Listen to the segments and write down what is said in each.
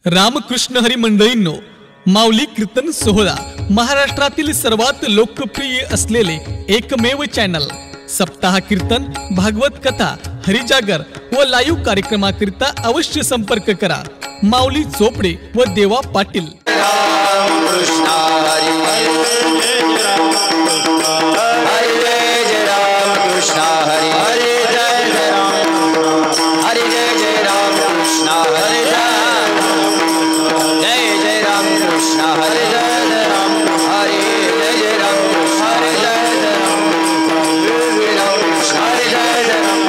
रामकृष्ण हरी मंडळींनो, माऊली कीर्तन सोहळा महाराष्ट्रातील सर्वात लोकप्रिय असलेले एकमेव चॅनल सप्ताह कीर्तन, भागवत कथा, हरिजागर व लाईव्ह कार्यक्रमाकरिता अवश्य संपर्क करा। माऊली चोपडे व देवा पाटील। रामकृष्ण हरी जय रामकृष्ण हरी हरे जय राम हरे जय रामकृष्ण हरे जय रामकृष्ण हरे जय राम हरे जय रामकृष्ण हरे जय रामकृष्ण हरे जय राम जय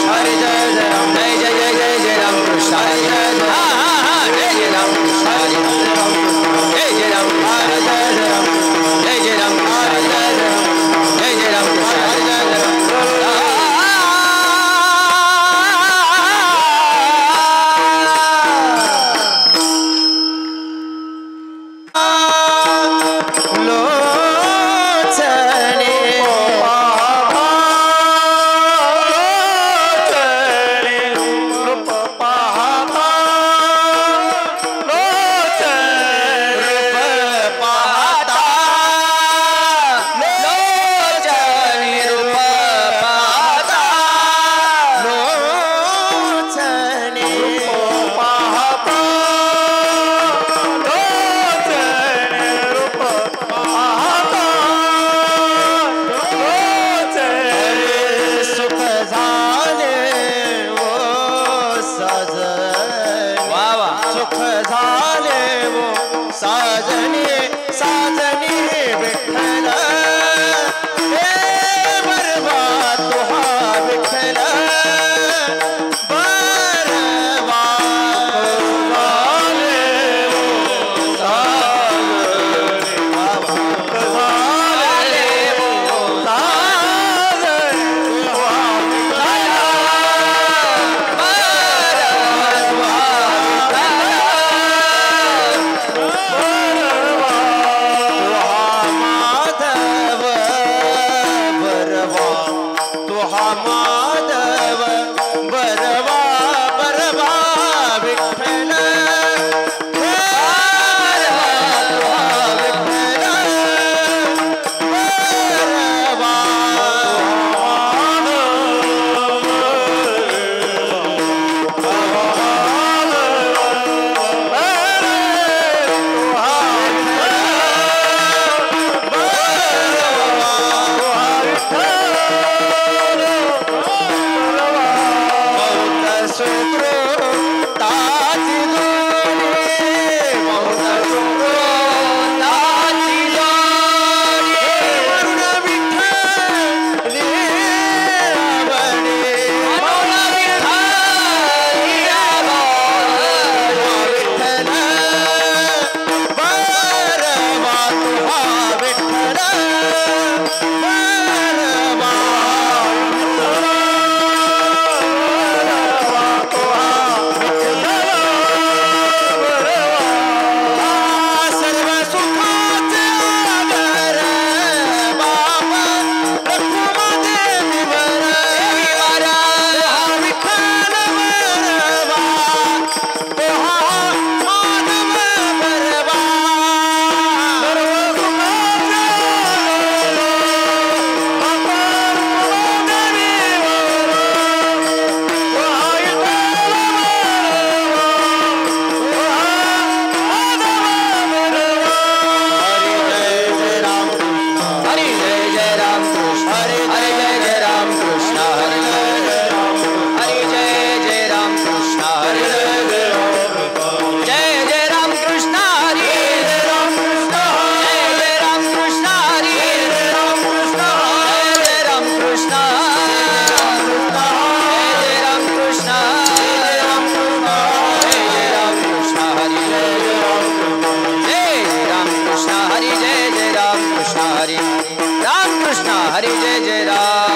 रामकृष्ण हरे जय राम जय रामकृष्ण हरे जय जय रामकृष्ण हरे जय राम हरे जय राम जय राम हरे जय राम जय रामकृष्ण हरे जय राम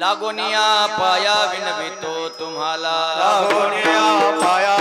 लागोनिया पाया विनवितो तुम्हाला, लागोनिया पाया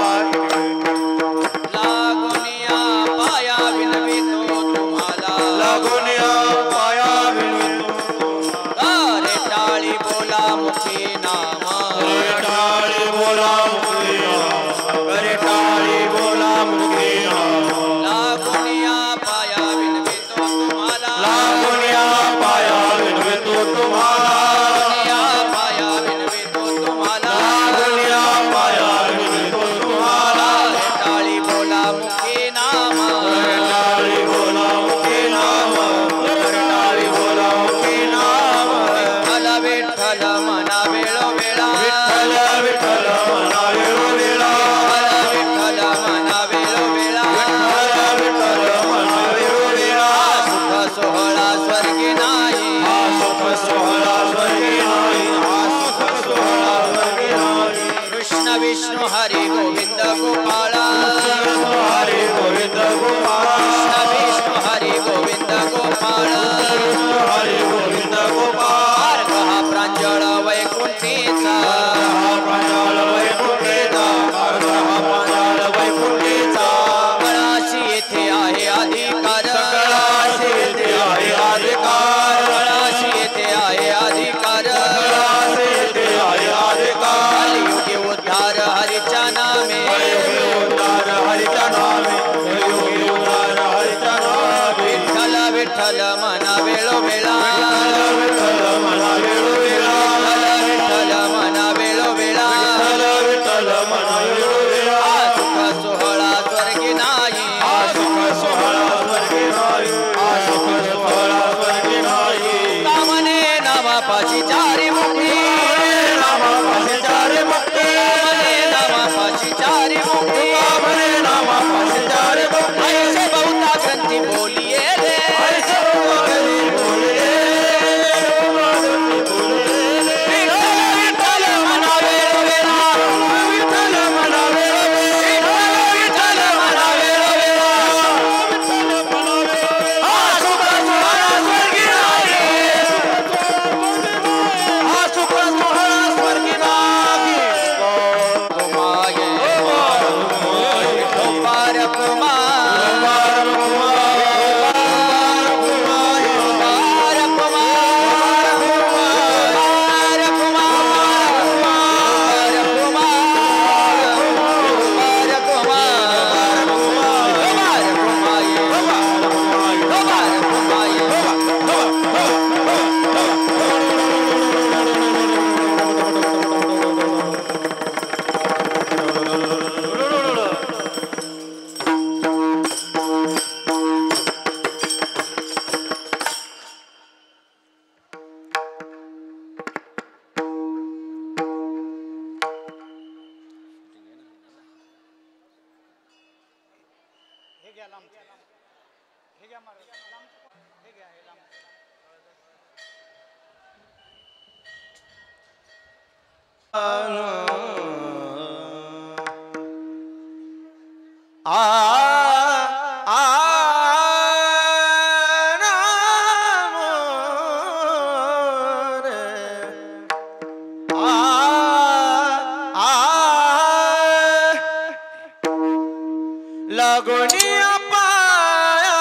लागोनिया पाया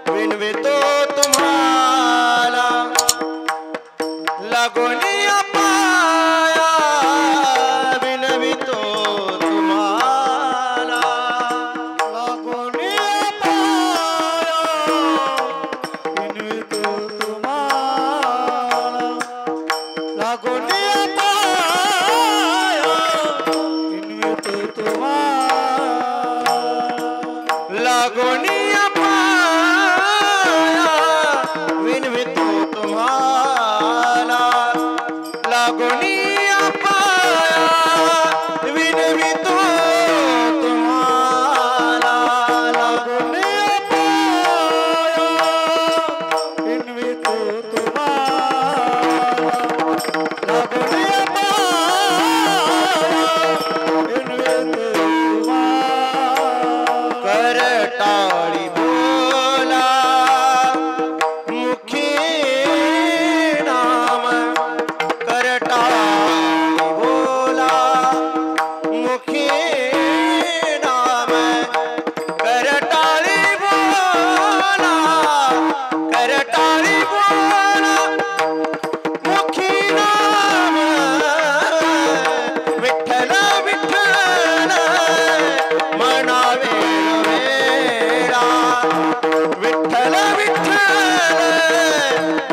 विनवितो तुम्हाला लागोनिया पाया विनवितो तुम्हाला लागोनिया पाया विनवितो तुम्हाला लागोनिया पाया विनवितो तुम्हाला लागोनिया पाया विनवितो तुम्हाला लागोनिया पाया विनवितो तुम्हाला लागोनिया पाया विनवितो तुम्हाला लागोनिया करटाळी बोला मुखी नाम करटाळी बोला मुखी नाम करटाळी बोला करटाळी बोला मुखी नाम विठ्ठल विठ्ठल मनावे विठ्ठल विठ्ठल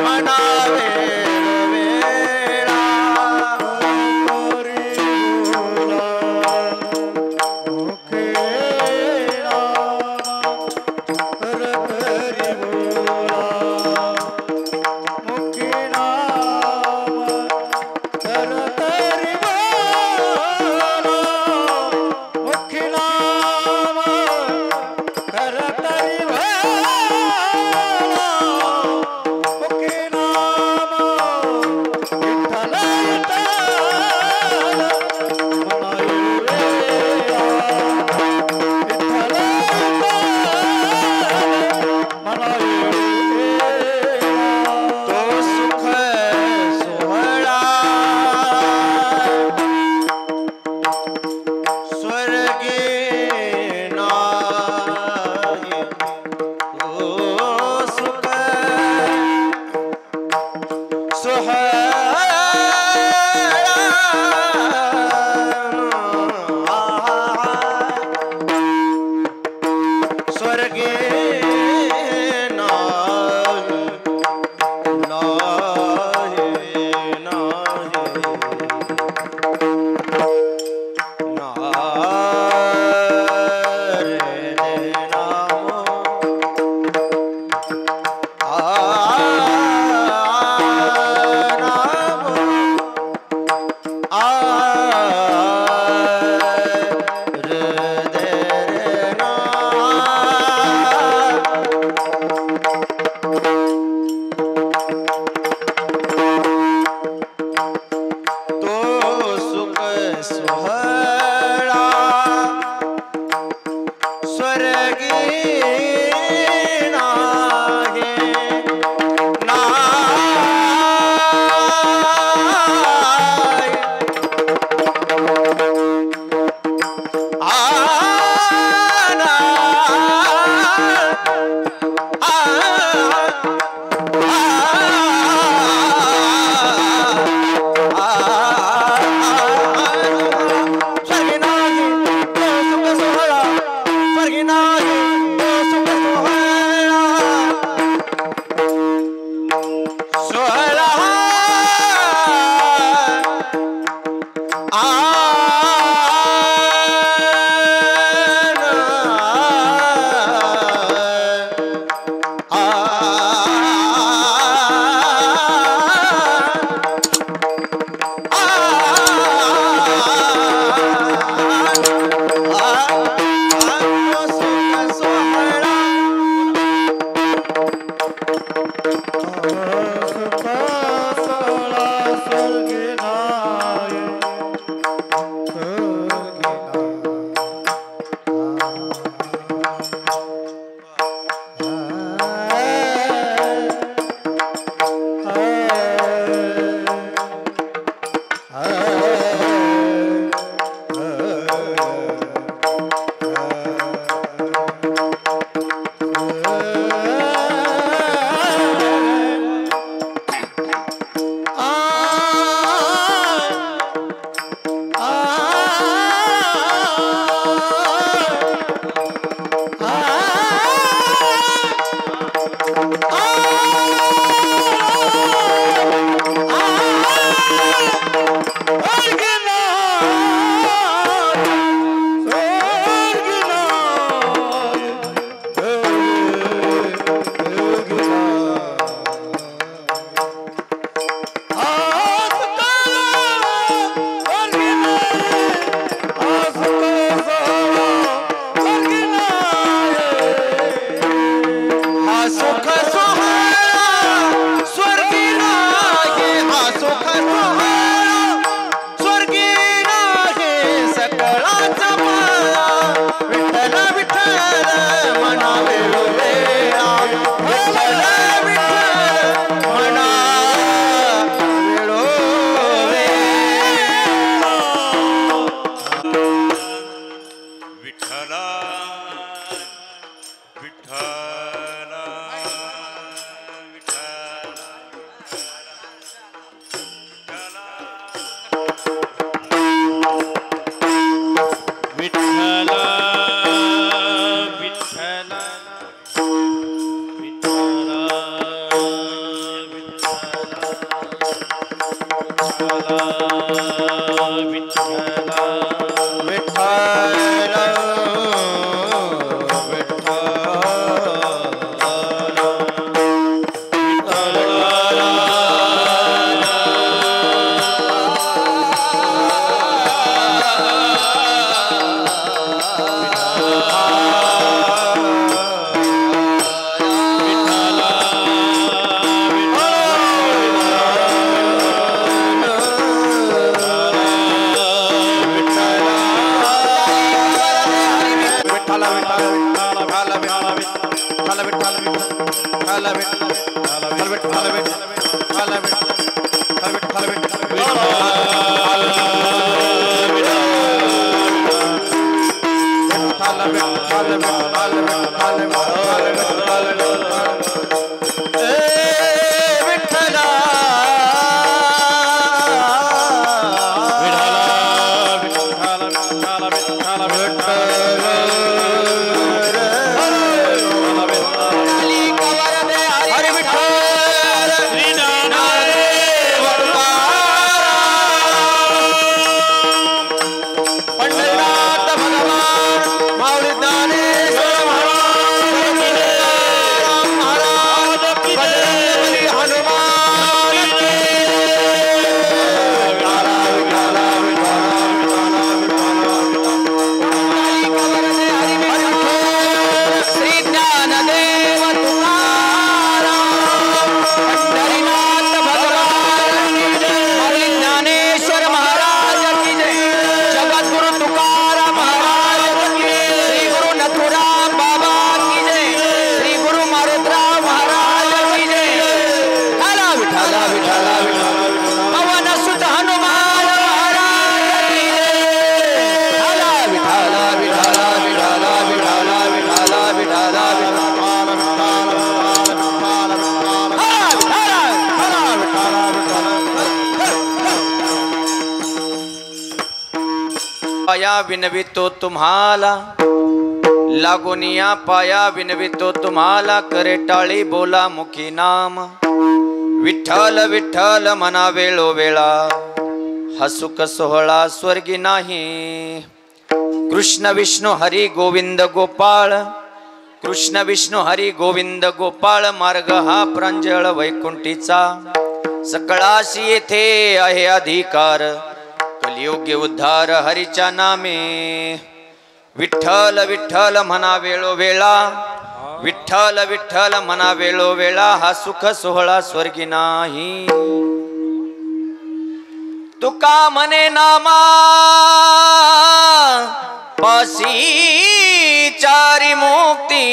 मनावे वेळा हरी बोला मुखे हरी बोला मुखे हरी बोला मुखे स्वर्गे नाही विठ्ठला विठ्ठला विठ्ठला विठ्ठला पाया विनवितो तुम्हाला लागोनिया पाया विनवितो तुम्हाला करे टाळी बोला मुखी नाम विठ्ठल विठ्ठल मना वेळो वेळा हसुक सोहळा स्वर्गी नाही कृष्ण विष्णू हरी गोविंद गोपाळ कृष्ण विष्णू हरी गोविंद गोपाळ मार्ग हा प्रांजळ वैकुंठीचा सकळाशी येथे आहे अधिकार कलियुगी उद्धार हरीच्या नामे विठ्ठल विठ्ठल म्हणा वेळो वेळा विठ्ठल विठ्ठल म्हणा वेळो वेळा हा सुख सोहळा स्वर्गी नाही तुका म्हणे नामा पासी चारी मुक्ती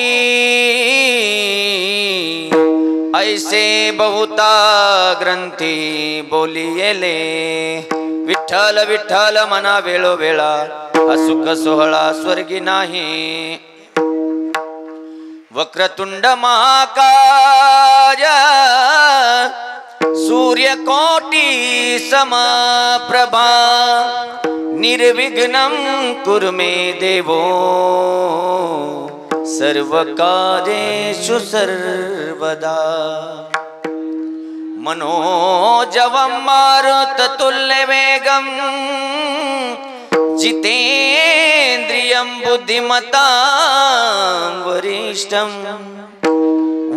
ऐसे बहुता ग्रंथी बोलियेले विठ्ठल विठ्ठल मना वेळो वेळा हा सुख सोहळा स्वर्गी नाही वक्रतुंड महाकाय सूर्यकोटि समप्रभा निर्विघ्नं कुरु मे देवो सर्वकार्येषु सर्वदा मनोजवं मारुततुल्यवेगं जितेन्द्रियं बुद्धिमतां वरिष्ठं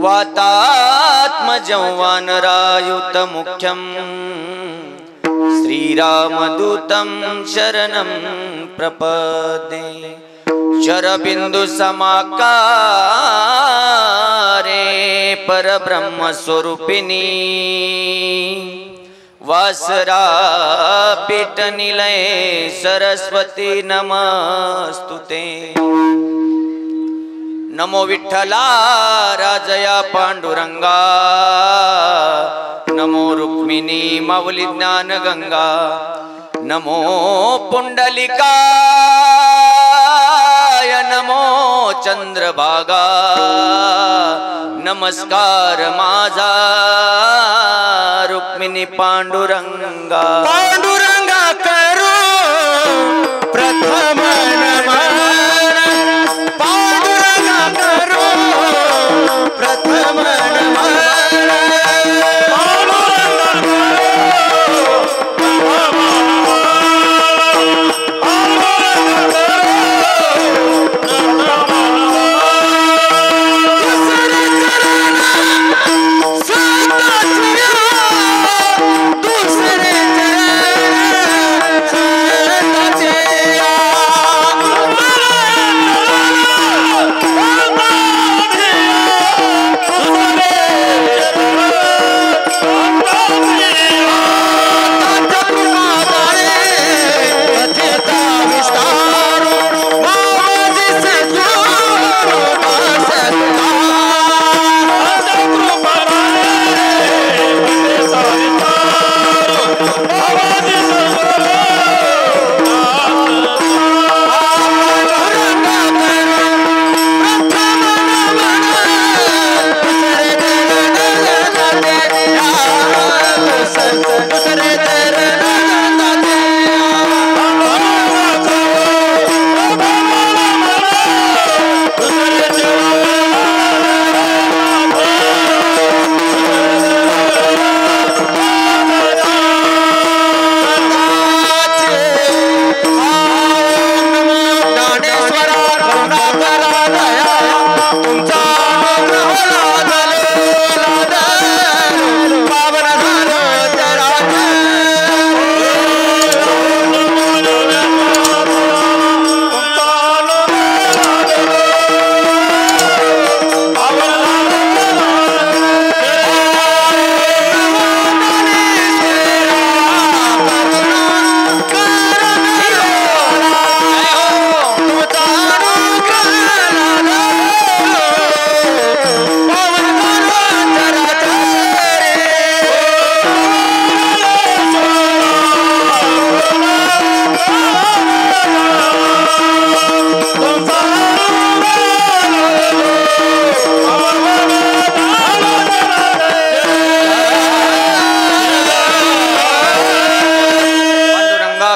वातात्मजं वानरायुतमुख्यं श्रीरामदूतं शरणं प्रपद्ये शरबिंदु समाकारे परब्रह्म स्वरूपिणी वासरा पीठ निलय सरस्वती नमस्तुते नमो विठ्ठला राजया पांडुरंगा नमो रुक्मिणी माऊली ज्ञान गंगा नमो पुंडलिका चंद्रभागा नमस्कार माझा रुक्मिणी पांडुरंगा पांडुरंगा करू प्रथम नमन पांडुरंगा करू प्रथम नमन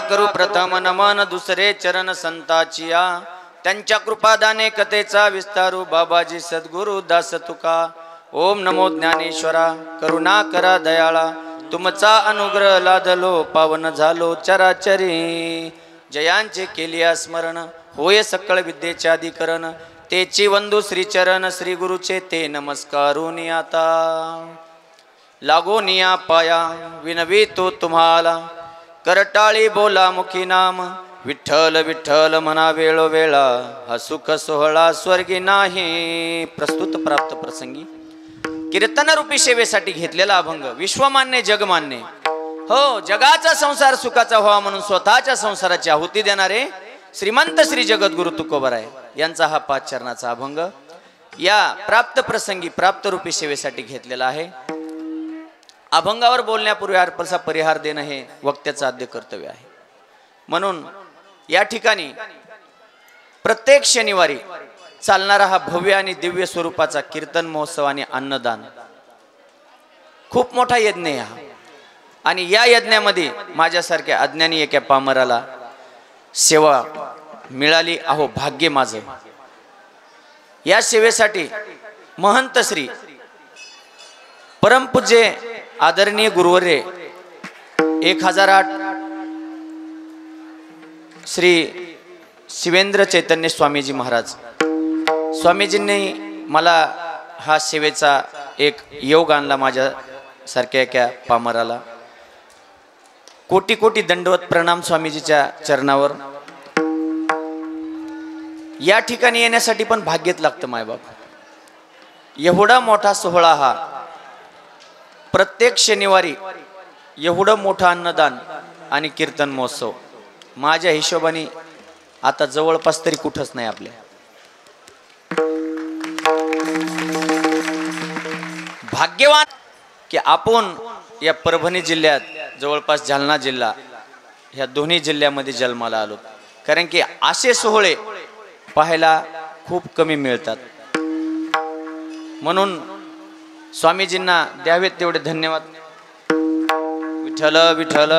करू प्रथम नमन दुसरे चरण संताचिया त्यांच्या कृपादाने कथेचा विस्तारू बाबाजी सद्गुरु दास तुका ओम नमो ज्ञानेश्वरा करुणा करा दयाळा तुमचा अनुग्रह लादलो पावन झालो चराचरी जयांचे केलिया स्मरण होय सकळ विद्येचे अधिकरण तेची वंदू श्रीचरण श्री गुरुचे ते नमस्कारुनी आता लागोनिया पाया विनवी तो तुम्हाला करटाळी बोला मुखी नाम विठ्ठल विठ्ठल म्हणा वेळोवेळा हा सुख सोहळा स्वर्गी नाही प्रस्तुत प्राप्त प्रसंगी कीर्तन रूपी सेवेसाठी घेतलेला अभंग विश्वमान्य जगमान्य हो जगाचा संसार सुखाचा व्हावा म्हणून स्वतःच्या संसाराची आहुती देणारे श्रीमंत श्री जगद्गुरु तुकोबराय यांचा हा 5 चरणाचा अभंग या प्राप्त प्रसंगी प्राप्त रूपी सेवेसाठी घेतलेला आहे। अभंगावर बोलण्यापूर्वी अर्पणचा परिहार देणं हे वक्त्याचं आद्य कर्तव्य आहे। म्हणून या ठिकाणी प्रत्येक शनिवारी चालणारा हा भव्य आणि दिव्य स्वरूपाचा कीर्तन महोत्सव आणि अन्नदान खूप मोठा यज्ञ आहे हा। आणि या यज्ञामध्ये माझ्यासारख्या अज्ञानी एका पामराला सेवा मिळाली अहो भाग्य माझं। या सेवेसाठी महंत श्री परमपूज्य आदरणीय गुरुवर्य 1008 श्री शिवेंद्र चैतन्य स्वामीजी महाराज स्वामीजींनी मला हा सेवेचा एक योग आणला। माझ्या सारख्या एका पामराला कोटी कोटी दंडवत प्रणाम स्वामीजीच्या चरणावर। या ठिकाणी येण्यासाठी पण भाग्यच लागतं मायबाप। एवढा मोठा सोहळा हा प्रत्येक शनिवारी एवढं मोठं अन्नदान आणि कीर्तन महोत्सव माझ्या हिशोबाने आता जवळपास तरी कुठंच नाही आपल्या। भाग्यवान की आपण या परभणी जिल्ह्यात जवळपास जालना जिल्हा ह्या दोन्ही जिल्ह्यामध्ये जन्माला आलो। कारण की असे सोहळे पाहायला खूप कमी मिळतात. म्हणून स्वामीजींना द्यावेत तेवढे धन्यवाद. विठ्ठल विठ्ठल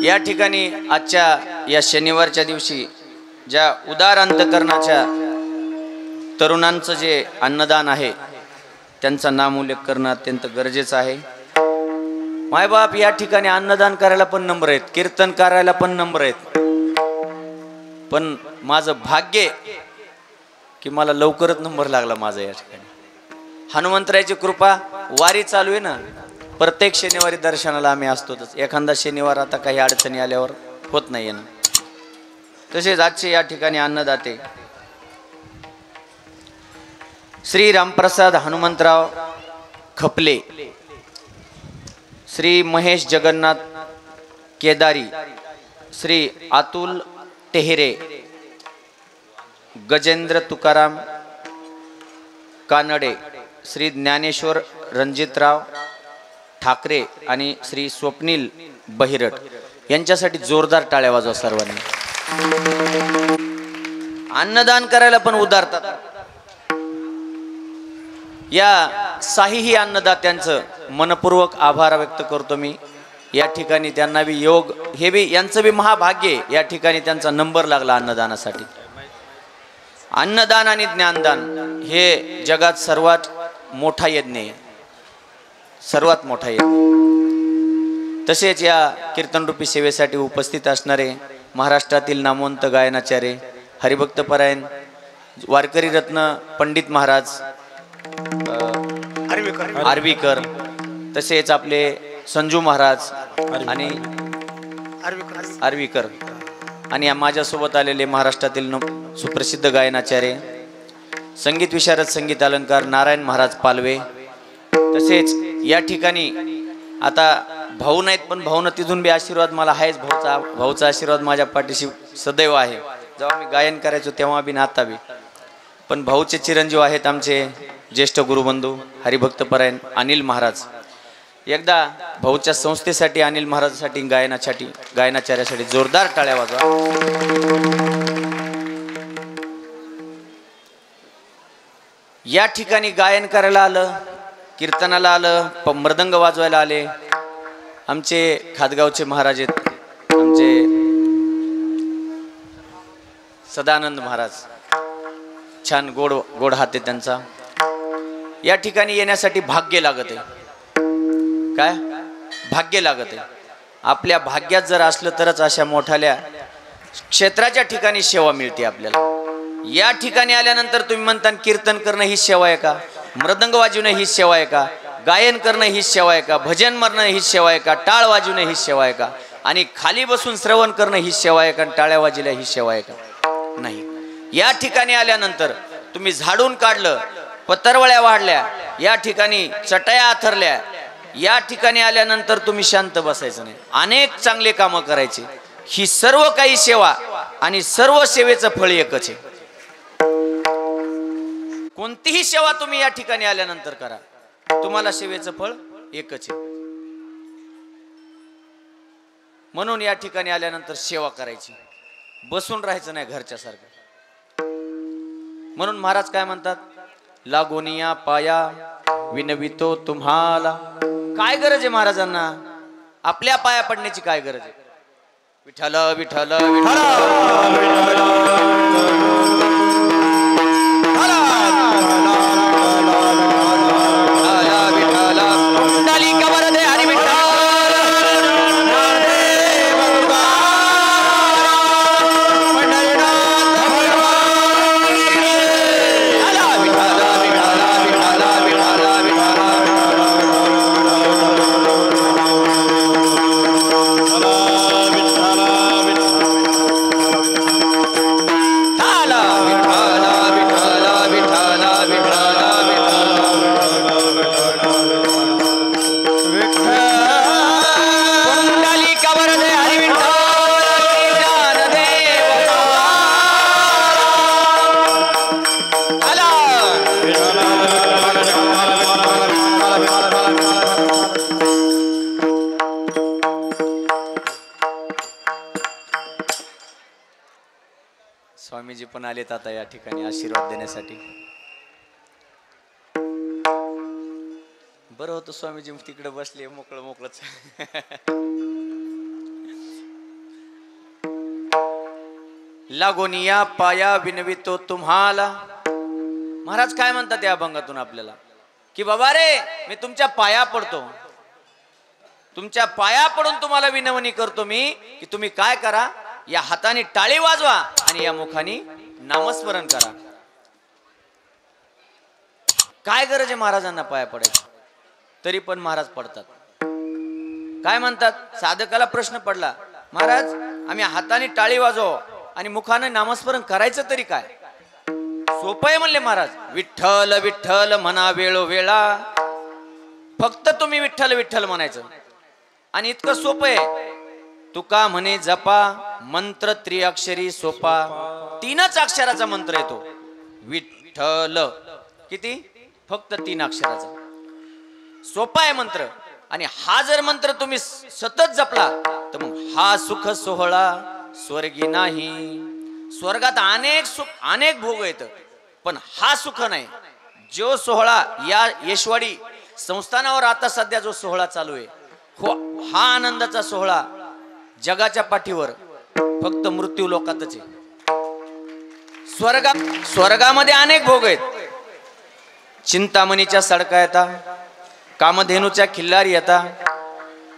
या ठिकाणी आजच्या या शनिवारच्या दिवशी ज्या उदार अंतकरणाच्या तरुणांचं जे अन्नदान आहे त्यांचा नामोल्लेख करणं अत्यंत गरजेचं आहे. मायबाप या ठिकाणी अन्नदान करायला पण नंबर आहेत, कीर्तन करायला पण नंबर आहेत, पण माझं भाग्य की मला लवकरच नंबर लागला माझा या ठिकाणी. हनुमंतरायाची कृपा, वारी चालू आहे ना, प्रत्येक शनिवारी दर्शनाला आम्ही असतोच. एखादा शनिवार आता काही अडचणी आल्यावर होत नाही ना. तसेच आजचे या ठिकाणी अन्नदाते श्री रामप्रसाद हनुमंतराव खपले, श्री महेश जगन्नाथ केदारी, श्री अतुल टेहरे, गजेंद्र तुकाराम कानडे, श्री ज्ञानेश्वर रणजितराव ठाकरे आणि श्री स्वप्नील बहिरट यांच्यासाठी जोरदार टाळ्या वाजवा सर्वांनी. अन्नदान करायला पण उदारतात. या साहीही अन्नदात्यांचं मनपूर्वक आभार व्यक्त करतो मी. या ठिकाणी त्यांना बी योग, हे बी यांचं बी महाभाग्य. या ठिकाणी त्यांचा नंबर लागला अन्नदानासाठी. अन्नदान आणि ज्ञानदान हे जगात सर्वात मोठा यज्ञ आहे, सर्वात मोठा यज्ञ. तसेच या कीर्तनरूपी सेवेसाठी उपस्थित असणारे महाराष्ट्रातील नामवंत गायनाचार्य, हरिभक्तपरायण, वारकरी रत्न पंडित महाराज आर्वीकर, तसेच आपले संजू महाराज आणि आर्वीकर, आणि माझ्यासोबत आलेले महाराष्ट्रातील सुप्रसिद्ध गायनाचार्य, संगीत विशारद, संगीत अलंकार नारायण महाराज पालवे. तसेच या ठिकाणी आता भाऊ नाहीत, पण भाऊनं तिथून बी आशीर्वाद मला आहेच. भाऊचा आशीर्वाद माझ्या पाठीशी सदैव आहे. जेव्हा मी गायन करायचो तेव्हा बी आता बी. पण भाऊचे चिरंजीव आहेत आमचे ज्येष्ठ गुरुबंधू हरिभक्तपरायण अनिल महाराज. एकदा भाऊच्या संस्थेसाठी, अनिल महाराजसाठी, गायनाचार्यासाठी जोरदार टाळ्या वाजवा. या ठिकाणी गायन करायला आलं, कीर्तनाला आलं, मृदंग वाजवायला आले आमचे खादगावचे महाराज आहेत, आमचे सदानंद महाराज. छान गोड गोड हात आहे त्यांचा. या ठिकाणी येण्यासाठी भाग्य लागत आहे. काय भाग्य लागत आहे? आपल्या भाग्यात जर असलं तरच अशा मोठ्याल्या क्षेत्राच्या ठिकाणी सेवा मिळते आपल्याला. या ठिकाणी आल्यानंतर तुम्ही म्हणता कीर्तन करणं ही सेवा आहे का, मृदंग वाजवणं ही सेवा आहे का, गायन करणं ही सेवा आहे का, भजन म्हणणं ही सेवा आहे का, टाळ वाजवणं ही सेवा आहे का, आणि खाली बसून श्रवण करणं ही सेवा आहे का, टाळ्या वाजवल्या ही सेवा आहे का? नाही. या ठिकाणी आल्यानंतर तुम्ही झाडून काढलं, पतरवळ्या वाढल्या, या ठिकाणी चटया आथरल्या, या ठिकाणी आल्यानंतर तुम्ही शांत बसायचं नाही, अनेक चांगले कामं करायचे. ही सर्व काही सेवा आणि सर्व सेवेचं फळ एकच आहे. कोणतीही सेवा तुम्ही या ठिकाणी आल्यानंतर करा, तुम्हाला सेवेचं फळ एकच आहे. म्हणून या ठिकाणी आल्यानंतर सेवा करायची, बसून राहायचं नाही घरच्या सारखं. म्हणून महाराज काय म्हणतात, लागोनिया पाया विनवितो तुम्हाला. काय गरज आहे महाराजांना आपल्या पाया पडण्याची? काय गरज आहे? विठ्ठल विठ्ठल विठ्ठल पण आलेत आता या ठिकाणी आशीर्वाद देण्यासाठी. बरं होतं स्वामीजी तिकडे बसले मोकळं मोकळच. लागोनिया पाया विनवितो तुम्हाला. महाराज काय म्हणतात या अभंगातून आपल्याला की बाबा रे मी तुमच्या पाया पडतो, तुमच्या पाया पडून तुम्हाला विनवणी करतो मी की तुम्ही काय करा, या हाताने टाळी वाजवा आणि या मुखाने नामस्मरण करा. काय गरज आहे महाराजांना पाया पडायची, तरी पण महाराज पडतात. काय म्हणतात, साधकाला प्रश्न पडला, महाराज आम्ही हाताने टाळी वाजव आणि मुखाने नामस्मरण करायचं तरी काय. सोपं आहे म्हणले महाराज. विठ्ठल विठ्ठल म्हणा वेळोवेळा. फक्त तुम्ही विठ्ठल विठ्ठल म्हणायचं आणि इतकं सोपं आहे. तुका म्हणे जपा मंत्र त्रिअक्षरी सोपा. 3च अक्षराचा मंत्र येतो विठ्ठल. किती? फक्त 3 अक्षराचा. सोपा आहे मंत्र. आणि हा जर मंत्र तुम्ही सतत जपला तर मग हा सुख सोहळा स्वर्गी नाही. स्वर्गात अनेक सुख अनेक भोग येत, पण हा सुख नाही. जो सोहळा या येशवाडी संस्थानावर आता सध्या जो सोहळा चालू आहे, हो हा आनंदाचा सोहळा जगाच्या पाठीवर फक्त मृत्यू लोकातच आहे. स्वर्गामध्ये अनेक भोग आहेत. चिंतामणीच्या सडका येता, कामधेनूच्या खिल्लारी येता,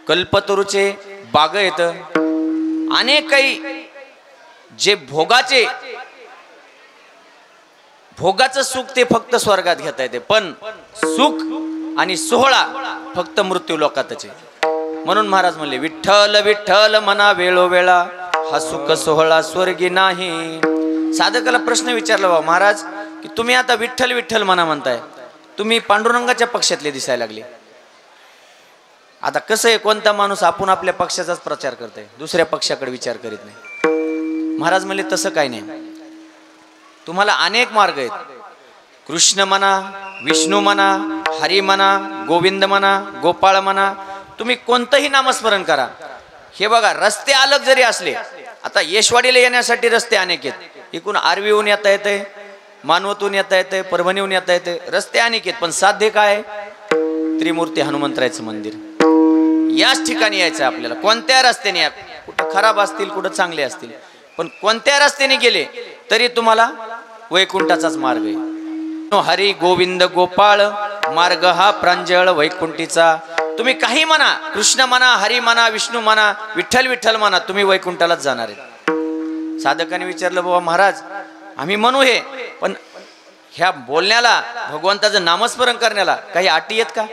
कल्पतरूचे बाग येत, अनेक काही जे भोगाचं सुख ते फक्त स्वर्गात घेता येते, पण सुख आणि सोहळा फक्त मृत्यू लोकातच आहे. म्हणून महाराज म्हणले विठ्ठल विठ्ठल म्हणा वेळोवेळा, हा सुख सोहळा स्वर्गी नाही. साधकाला प्रश्न विचारला बा महाराज की तुम्ही आता विठ्ठल विठ्ठल म्हणताय, तुम्ही पांडुरंगाच्या पक्षातले दिसायला लागले. आता कसं आहे, कोणता माणूस आपण आपल्या पक्षाचाच प्रचार करतोय, दुसऱ्या पक्षाकडे विचार करीत नाही. महाराज म्हणले तसं काही नाही. तुम्हाला अनेक मार्ग आहेत. कृष्ण म्हणा, विष्णू म्हणा, हरी म्हणा, गोविंद म्हणा, गोपाळ म्हणा, तुम्ही कोणतंही नामस्मरण करा. हे बघा रस्ते अलग जरी असले, आता येशवाडीला येण्यासाठी रस्ते अनेक आहेत. इकडून आर्वीहून येता येते, मानवतून येता येते, परभणीहून येता येते, रस्ते अनेक आहेत. पण साध्य काय? त्रिमूर्ती हनुमंतरायचं मंदिर. याच ठिकाणी यायचं आपल्याला. कोणत्या रस्त्याने या, कुठं खराब असतील कुठं चांगले असतील, पण कोणत्या रस्त्याने गेले तरी तुम्हाला वैकुंठाचाच मार्ग आहे. हरी गोविंद गोपाळ मार्ग हा प्रांजळ वैकुंठीचा. तुम्ही काही म्हणा, कृष्ण म्हणा, हरी म्हणा, विष्णू म्हणा, विठ्ठल विठ्ठल म्हणा, तुम्ही वैकुंठालाच जाणार आहे. साधकाने विचारलं बाबा महाराज आम्ही म्हणू हे, पण ह्या बोलण्याला, भगवंताचं नामस्मरण करण्याला काही अटी आहेत का?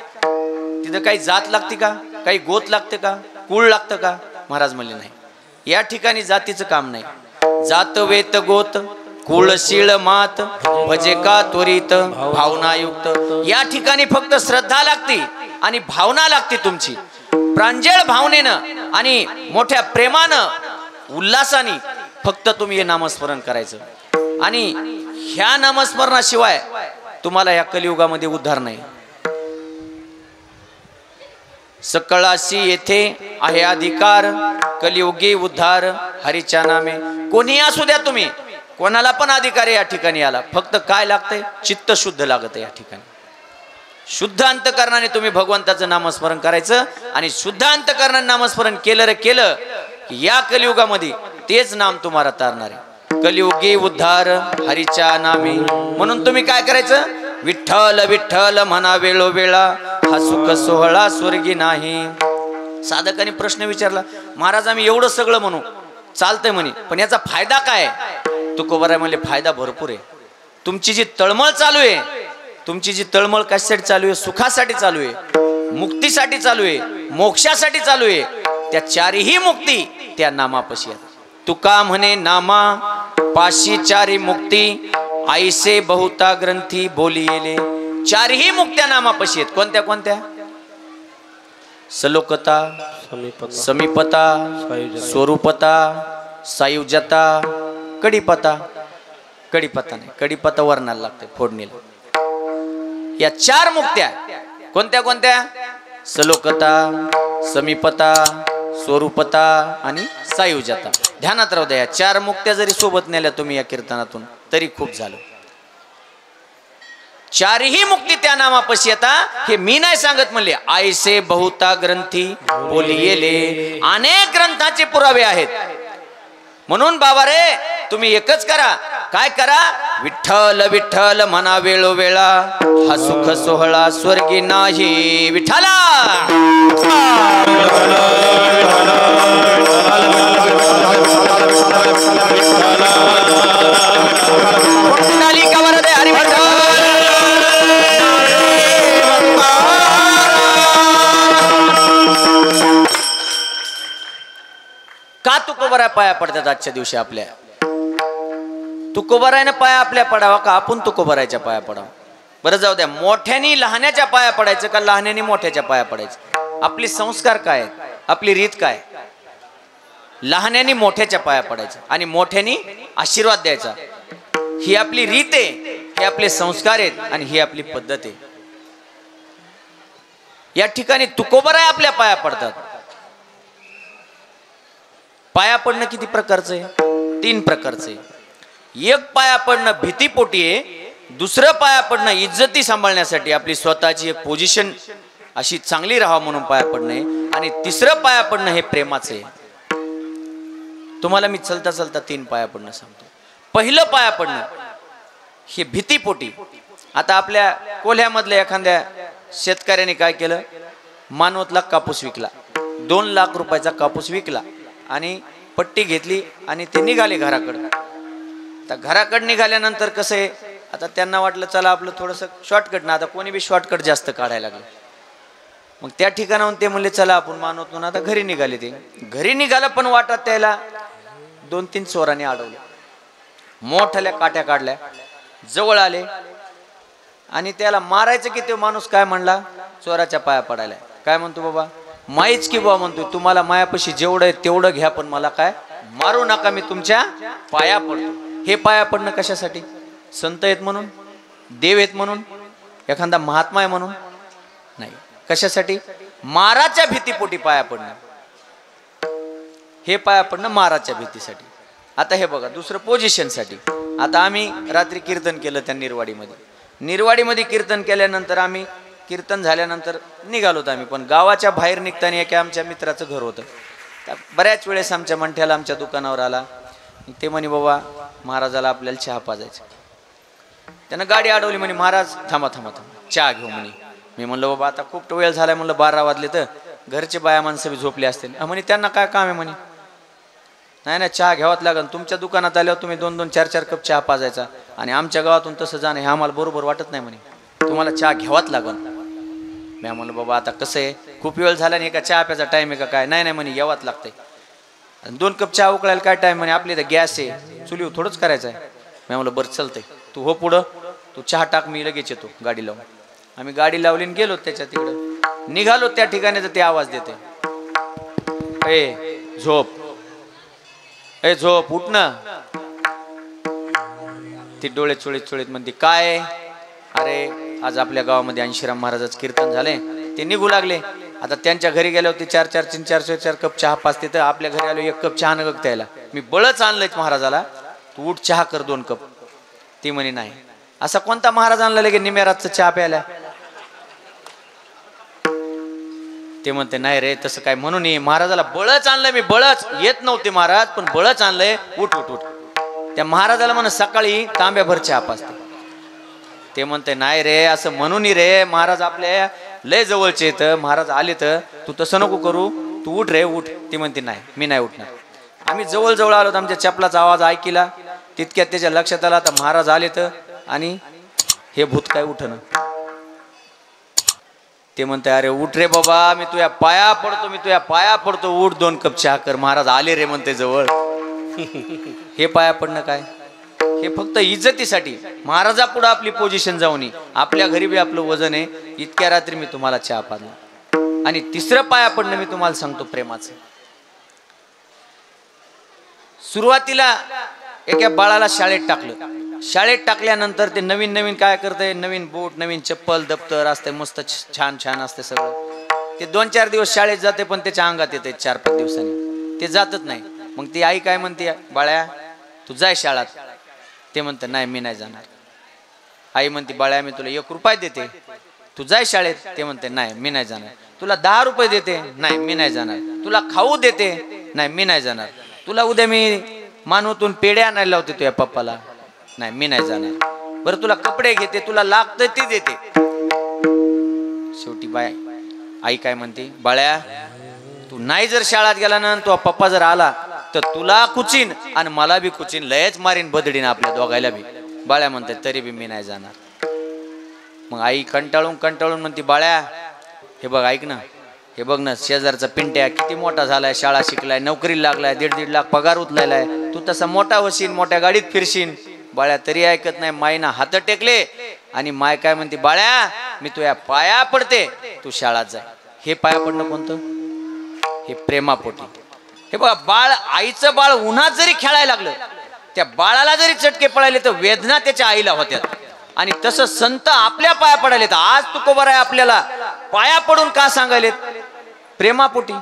तिथं काही जात लागते का? काही गोत लागते का? कुळ लागतं का? महाराज म्हणले नाही. या ठिकाणी जातीचं काम नाही. जात वेत गोत कुळ शीळ मात भजे का त्वरित भावनायुक्त. या ठिकाणी फक्त श्रद्धा लागते आणि भावना लागते तुमची. प्रांजळ भावनेनं आणि मोठ्या प्रेमानं उल्हासाने फक्त तुम्ही हे नामस्मरण करायचं. आणि ह्या नामस्मरणाशिवाय तुम्हाला या कलियुगामध्ये उद्धार नाही. सकळाशी येथे आहे अधिकार, कलियुगी उद्धार हरीच्या नामे. कोणी असू द्या, तुम्ही कोणाला पण अधिकार या ठिकाणी आला. फक्त काय लागतंय? चित्त शुद्ध लागत या ठिकाणी. शुद्ध अंतकरणाने तुम्ही भगवंताचं नामस्मरण करायचं. आणि शुद्ध अंतकरणाने नामस्मरण केलं की या कलियुगामध्ये तेच नाम तुम्हाला तारणार आहे. कलियुगी उद्धार हरीच्या नामे. म्हणून तुम्ही काय करायचं? विठ्ठल विठ्ठल म्हणा वेळोवेळा, हा सुख सोहळा स्वर्गी नाही. साधकाने प्रश्न विचारला, महाराज आम्ही एवढं सगळं म्हणू चालतंय म्हणे, पण याचा फायदा काय? तुकोबाराय म्हणले फायदा भरपूर आहे. तुमची जी तळमळ चालू आहे, तुमची जी तळमळ कशासाठी चालू आहे? सुखासाठी चालू आहे, मुक्तीसाठी चालू आहे, मोक्षासाठी चालू आहे. त्या चारही मुक्ती त्या नामापाशी आहेत. तुका म्हणे नामा पाशी चारी मुक्ती, आईसे बहुता ग्रंथी बोलिले. चारही मुक्त्या नामापाशी आहेत. कोणत्या कोणत्या? सलोकता, समीपता, स्वरूपता, सायुज्यता, कडीपता. कडीपता नाही, कडीपता वर्णाला लागते फोडणीला. या 4 मुक्त्या कोणत्या कोणत्या? सलोकता, समीपता, स्वरूपता आणि सायुज्यता. ध्यानात राहू द्या. 4 मुक्त्या जरी सोबत नेल्या तुम्ही या कीर्तनातून तरी खूप झालं. चारही मुक्ती त्या नामापाशी येता. हे मी नाही सांगत म्हणले, आयसे बहुता ग्रंथी बोलियेले, अनेक ग्रंथाचे पुरावे आहेत. म्हणून बाबा रे तुम्ही एकच करा. काय करा? विठ्ठल विठ्ठल म्हणा वेळोवेळा, हा सुख सोहळा स्वर्गी नाही. विठ्ठला हरी का तुकोबारा पाया पडतात आजच्या दिवशी आपल्या? तुकोबारायनं पाया आपल्या पडावा का आपण तुकोबारायच्या पाया पडावा? बरं जाऊ द्या, मोठ्यानी लहान्याच्या पाया पडायचं का लहान्यानी मोठ्याच्या पाया पडायचं? आपले संस्कार काय, आपली रीत काय? लहान्यानी मोठ्याच्या पाया पडायचं आणि मोठ्यानी आशीर्वाद द्यायचा. ही आपली रीत आहे, हे आपले संस्कार आहेत आणि ही आपली पद्धत आहे. या ठिकाणी तुकोबाराय आपल्या पाया पडतात. पाया पडणं किती प्रकारचं आहे? 3 प्रकारचं आहे. एक पाया पडणं भीतीपोटी आहे, दुसरं पाया पडणं इज्जती सांभाळण्यासाठी, आपली स्वतःची एक पोझिशन अशी चांगली राहावं म्हणून पाया पडणं आहे, आणि तिसरं पाया पडणं हे प्रेमाचं आहे. तुम्हाला मी चलता चलता 3 पाया पडणं सांगतो. पहिलं पाया पडणं हे भीतीपोटी. आता आपल्या कोल्ह्यामधल्या एखाद्या शेतकऱ्याने काय केलं? मानवतला कापूस विकला, 2 लाख रुपयाचा कापूस विकला आणि पट्टी घेतली आणि ते निघाले घराकडं. तर घराकडे निघाल्यानंतर कसं आहे, आता त्यांना वाटलं चला आपलं थोडंसं शॉर्टकट ना, आता कोणी बी शॉर्टकट जास्त काढायला लागलं. मग त्या ठिकाणाहून ते म्हणले चला आपण मानवतून आता घरी निघाले. ते घरी निघालं पण वाटत त्याला 2-3 चोरांनी अडवलं, मोठ्याल्या काट्या काढल्या, जवळ आले आणि त्याला मारायचं की ते माणूस काय म्हणला? चोराच्या पाया पडायला. काय म्हणतो? बाबा माहीच की बाबा, म्हणतो तुम्हाला मायापाशी जेवढं आहे तेवढं घ्या, पण मला काय मारू नका, मी तुमच्या पाया पडतो. हे पाया पडणं कशासाठी? संत आहेत म्हणून, देव आहेत म्हणून, एखादा महात्मा आहे म्हणून नाही. कशासाठी? माराच्या भीतीपोटी पाया पडणं. हे पाया पडणं माराच्या भीतीसाठी. आता हे बघा, दुसरं पोझिशनसाठी. आता आम्ही रात्री कीर्तन केलं त्या निर्वाडीमध्ये कीर्तन केल्यानंतर आम्ही कीर्तन झाल्यानंतर निघालो आम्ही. पण गावाच्या बाहेर निघताना एका आमच्या मित्राचं घर होतं. बऱ्याच वेळेस आमच्या मंठ्याला आमच्या दुकानावर आला. ते म्हणे बाबा महाराजाला आपल्याला चहा पाजायचा. त्यानं गाडी अडवली, म्हणे महाराज थांबा थांबा थांबा चहा घेऊ म्हणे. मी म्हणलं बाबा आता खूप वेळ झालाय, म्हणलं 12 वाजले तर घरचे बाया माणसं बी झोपले असतील. म्हणे त्यांना काय काम आहे म्हणे? नाही नाही चहा घ्यावाच लागेल. तुमच्या दुकानात आल्यावर तुम्ही 2-2, 4-4 कप चहा पाजायचा आणि आमच्या गावातून तसं जाणं हे आम्हाला बरोबर वाटत नाही म्हणे. तुम्हाला चहा घ्यावाच लागेल. मी म्हणलं बाबा आता कसं आहे, खूप वेळ झाला नाही का, चहा प्याचा टाइम आहे का काय? नाही नाही म्हणे यावाच लागतंय. 2 कप चहा उकळायला काय टाइम म्हणे? आपली तर गॅस आहे, चुलीवर थोडंच करायचं आहे. मी म्हणलं बरं चालतंय, तू हो पुढं, तू चहा टाक, मी लगेच येतो गाडी लावून. आम्ही गाडी लावली आणि गेलो त्याच्या तिकडं. निघालो त्या ठिकाणी तर ते आवाज देते, ए झोप, ए झोप, उठ ना. ती डोळे चोळीत चोळीत म्हणते काय? अरे आज आपल्या गावामध्ये अंशीराम महाराजाचं कीर्तन झाले, ते निघू लागले. आता त्यांच्या घरी गेल्यावर ते 4-4 कप चहा पाचते, तर आपल्या घरी आलो 1 कप चहा न त्याला. मी बळच आणलंय महाराजाला, तू उठ चहा कर 2 कप. ती म्हणे नाही. असा कोणता महाराज आणला लगे निम्यारातचं चहा प्यायला? ते म्हणते नाही रे तसं काय म्हणून महाराजाला बळच आणलंय मी, बळच. येत नव्हते महाराज पण बळच आणलंय, उठ उठ उठ. त्या महाराजाला म्हण सकाळी तांब्याभर चहा पाजते. ते म्हणते नाही रे असं म्हणून रे, महाराज आपल्या लय जवळचे येत, महाराज आले तर तू तसं नको करू, तू उठ रे उठ. ती म्हणते नाही मी नाही उठणार. आम्ही जवळ जवळ आलो, आमच्या चपलाचा आवाज ऐकला. तितक्यात त्याच्या लक्षात आला आता महाराज आले तर, आणि हे भूत काय उठन. ते म्हणते अरे उठ रे बाबा, मी तुझ्या पाया पडतो, मी तुझ्या पाया पडतो, उठ 2 कप चहा कर. महाराज आले रे म्हणते जवळ. हे पाया पडणं काय? हे फक्त इज्जतीसाठी. महाराजा पुढे आपली पोझिशन जाऊन, आपल्या घरी बी आपलं वजन आहे. इतक्या रात्री मी तुम्हाला चहा पाजला. आणि तिसरं पाया पडणं मी तुम्हाला सांगतो प्रेमाचं. सुरुवातीला एका बाळाला शाळेत टाकलं. शाळेत टाकल्यानंतर ते नवीन नवीन काय करतंय, नवीन बूट, नवीन चप्पल, दप्तर असते, मस्त छान छान असते सगळं. ते 2-4 दिवस शाळेत जाते, पण त्याच्या अंगात येते 4-5 दिवसांनी ते जातच नाही. मग ती आई काय म्हणते, बाळ्या तू जाय शाळेत. ते म्हणते नाही मी नाही जाणार. आई म्हणते बाळ्या मी तुला 1 रुपया देते, तू जाय शाळेत. ते म्हणते नाही मी नाही जाणार. तुला 10 रुपये देते, नाही मी नाही जाणार. तुला खाऊ देते, नाही मी नाही जाणार. तुला उद्या मी मानवतून पेढे आणायला लावते तुझ्या पप्पाला, नाही मी नाही जाणार. बरं तुला कपडे घेते, तुला लागतं ते देते. शेवटी बाय आई काय म्हणते, बाळ्या तू नाही जर शाळेत गेला ना, तो पप्पा जर आला तर तुला कुचीन आणि मला बी कुचीन, लयच मारीन बदडीन आपल्या दोघायला बी. बाळ्या म्हणते तरी बी मी नाही जाणार. मग आई कंटाळून म्हणते, बाळ्या हे बघ ऐक ना, हे बघ ना शेजारचा पिंट्या किती मोठा झालाय, शाळा शिकलाय, नोकरीला लागलाय, 1.5 लाख पगार उचलायलाय. तू तसा मोठा होशील, मोठ्या गाडीत फिरशील. बाळ्या तरी ऐकत नाही. माईना हात टेकले आणि माय काय म्हणते, बाळ्या मी तुझ्या पाया पडते, तू शाळेत जा. हे पाया पडणं कोणतं? हे प्रेमापोटी. हे बघा बाळ, आईचं बाळ उन्हात जरी खेळायला लागलं, त्या बाळाला जरी चटके पडायले तर वेदना त्याच्या आईला होत्या. आणि तसं संत आपल्या पाया पडायले. तर आज तुकोबर आहे आपल्याला पाया पडून का सांगायलेत? प्रेमापोटी.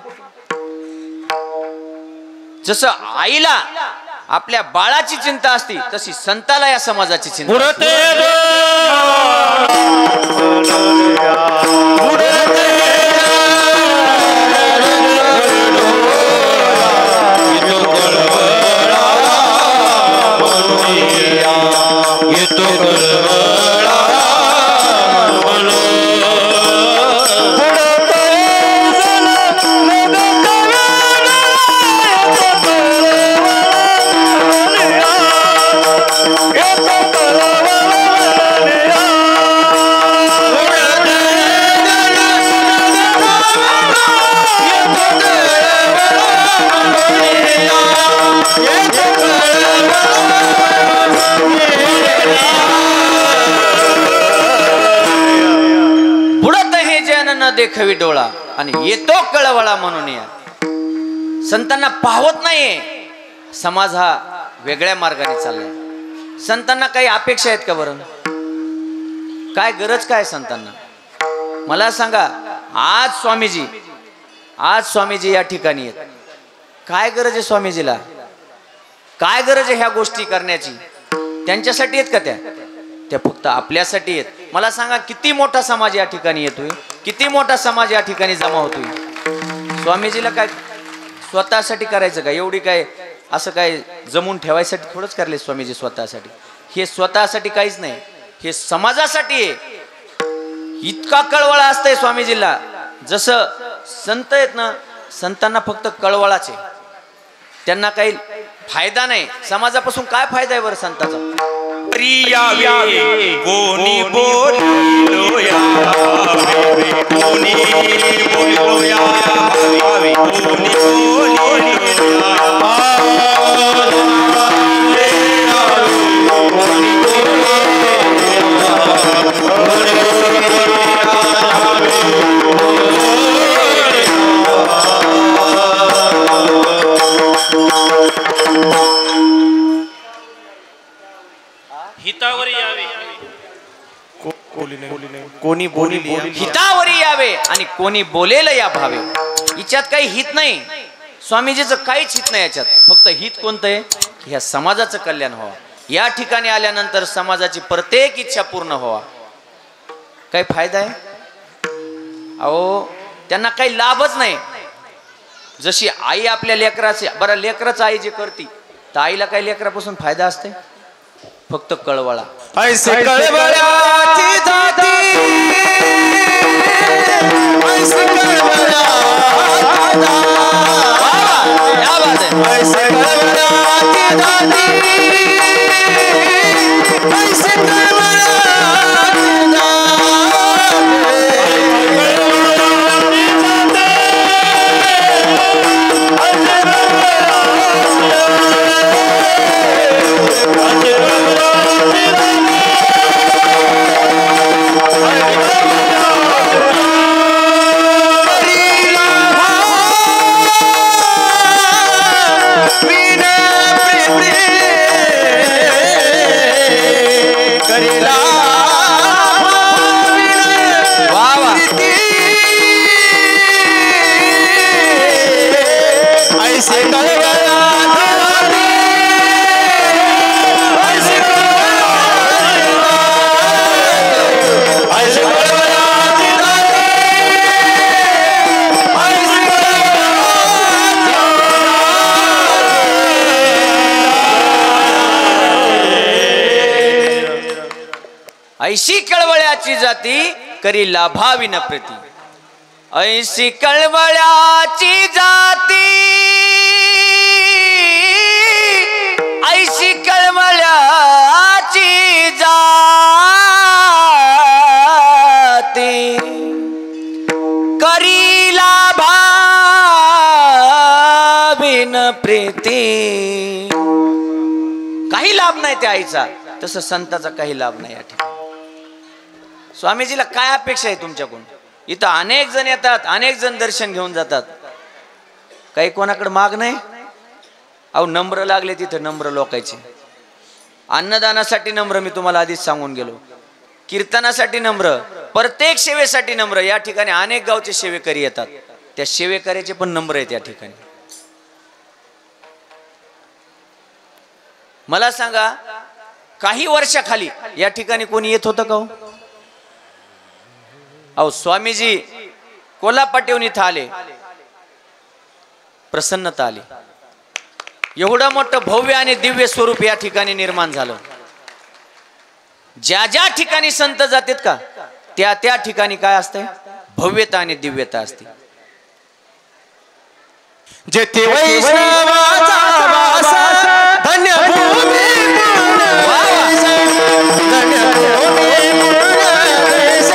जसं आईला आपल्या बाळाची चिंता असती, तशी संताला या समाजाची चिंता. देखवी डोळा आणि येतो कळवळा म्हणून. या संतांना पाहत नाहीये. समाज हा वेगळ्या मार्गाने चाललाय. संतांना काही अपेक्षा आहेत का बरं? काय गरज काय संतांना? मला सांगा. आज स्वामीजी या ठिकाणी आहेत. काय गरज आहे स्वामीजीला? काय गरज आहे ह्या गोष्टी करण्याची? त्यांच्यासाठी आहेत का त्या फक्त आपल्यासाठी आहेत? मला सांगा किती मोठा समाज या ठिकाणी येतोय, किती मोठा समाज या ठिकाणी जमा होतोय. स्वामीजीला काय स्वतःसाठी करायचं का? एवढी काय असं काय जमून ठेवायसाठी थोडंच करले स्वामीजी स्वतःसाठी? हे स्वतःसाठी काहीच नाही, हे समाजासाठी आहे. इतका कळवळा असतंय स्वामीजीला. जसं संत आहेत ना, संतांना फक्त कळवळाच आहे, त्यांना काही फायदा नाही. समाजापासून काय फायदा आहे बरं संताचा? कोणी बोललो या कोणी बोललो या कोणी हितावरी यावे, कोणी हितावरी यावे आणि कोणी बोलेल या भावे. हिच्यात काही हित नाही. स्वामीजीचं काहीच हित नाही याच्यात. फक्त हित कोणतं आहे की ह्या समाजाचं कल्याण व्हावं. या ठिकाणी आल्यानंतर समाजाची प्रत्येक इच्छा पूर्ण व्हावा. काही फायदा आहे? अहो त्यांना काही लाभच नाही. जशी आई आपल्या लेकराचे, बरं लेकराचं आई जे करते, तर आईला काही लेकरापासून फायदा असते? फक्त कळवळा. ऐसे कळवळ्याची दाती, ऐसे कळवळ्याची दाती, ऐसे कळवळ्याची दाती, ऐसे कळवळ्याची दाती. ऐशी कळवळ्याची जाती करी लाभाविन प्रीती. ऐशी कळवळ्याची जाती, ऐशी कळवळ्याची जाती करी लाभाविन प्रीती. काही लाभ नाही त्या आईचा, तसं संताचा काही लाभ नाही या ठिकाणी. स्वामीजीला काय अपेक्षा आहे तुमच्याकडून? इथं अनेक जण येतात, अनेक जण दर्शन घेऊन जातात, काही कोणाकडे माग नाही. अहो नम्र लागले तिथं, नम्र लोकांचे. अन्नदानासाठी नम्र, मी तुम्हाला आधीच सांगून गेलो. कीर्तनासाठी नम्र, प्रत्येक सेवेसाठी नम्र. या ठिकाणी अनेक गावचे सेवेकरी येतात, त्या सेवेकऱ्याचे पण नम्र आहेत या ठिकाणी. मला सांगा, काही वर्षाखाली या ठिकाणी कोणी येत होतं का हो? अहो स्वामीजी कोल्हापाट्याहून इथं आले, प्रसन्नता आली. एवढं मोठं भव्य आणि दिव्य स्वरूप या ठिकाणी निर्माण झालं. ज्या ज्या ठिकाणी संत जातात का, त्या त्या ठिकाणी काय असते? भव्यता आणि दिव्यता असते. जेथे वैष्णवाचा वास, धन्य भूमी पुण्यदेश, धन्य भूमी पुण्यदेश,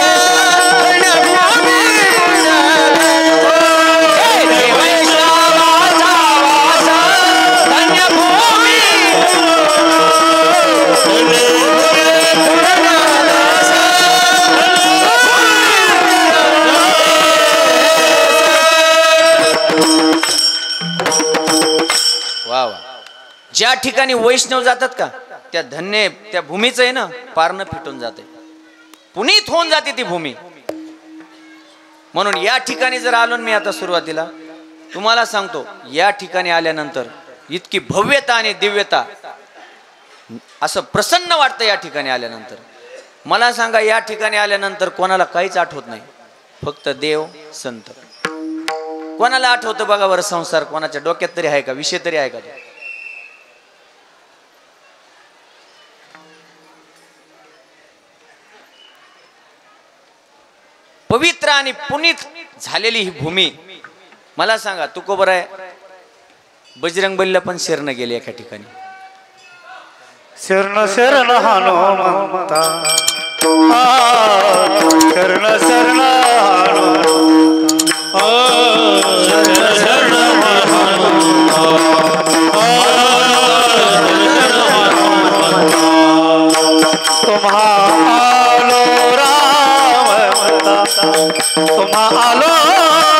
धन्य भूमी पुण्यदेश. जेथे वैष्णवाचा वास, धन्य भूमी वा वा. ज्या ठिकाणी वैष्णव जातात का, त्या धन्य त्या भूमीचं आहे ना, पारणं फिटून जाते, पुनीत होऊन जाते ती भूमी. म्हणून या ठिकाणी जर आलो मी आता सुरुवातीला तुम्हाला सांगतो, या ठिकाणी आल्यानंतर इतकी भव्यता आणि दिव्यता, असं प्रसन्न वाटतं या ठिकाणी आल्यानंतर. मला सांगा, या ठिकाणी आल्यानंतर कोणाला काहीच आठवत नाही, फक्त देव संत. कोणाला आठवतं बघा बरं संसार? कोणाच्या डोक्यात तरी आहे का? विषय तरी आहे का? पवित्र आणि पुनीत झालेली ही भूमी. मला सांगा, तुकोबर आहे, बजरंग बलीला पण शरण गेले एका ठिकाणी. शरण शरण हनुमंता, शरण शरण तुम्हा आलो राम, तुम्हा आलो राम.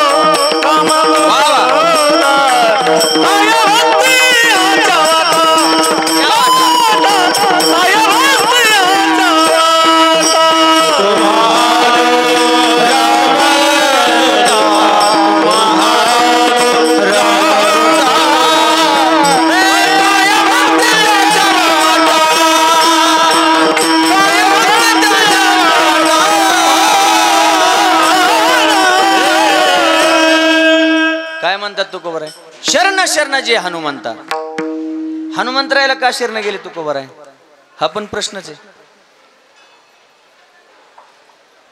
काय म्हणतात तुकोबर आहे? शरण शरण जे हनुमंता. हनुमंतरायला का शरण गेले तुकोबर आहे? हा पण प्रश्नच आहे.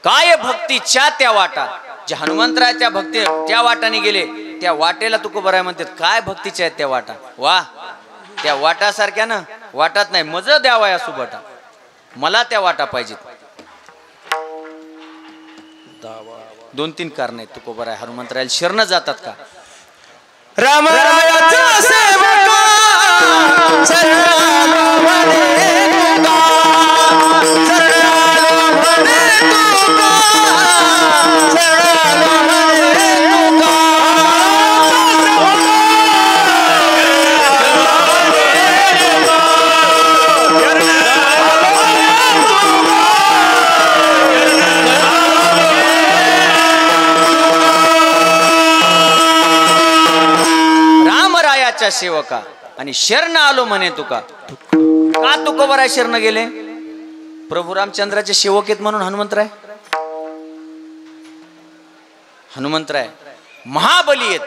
काय भक्तीच्या त्या वाटा, जे हनुमंतराय त्या भक्ती त्या वाटाने गेले, त्या वाटेला तुकोबर आहे म्हणतात. काय भक्तीच्या आहेत त्या वाटा? वा, त्या वाटासारख्या ना, वाटात नाही मज द्यावा या सुबटा. मला त्या वाटा पाहिजेत. दोन तीन कारण आहेत तुकोबर आहे हनुमंतरायला शरण जातात का. राम रायाचा सेवका, शरणाला म्हणे तुका, शरणाला म्हणे तुका, शरणाला म्हणे तुका. रामरायाच्या सेवका आणि शरण आलो म्हणे तुका. का तुकोबर शरण गेले? प्रभू रामचंद्राचे सेवक आहेत म्हणून हनुमंतराय. हनुमंतराय महाबली आहेत.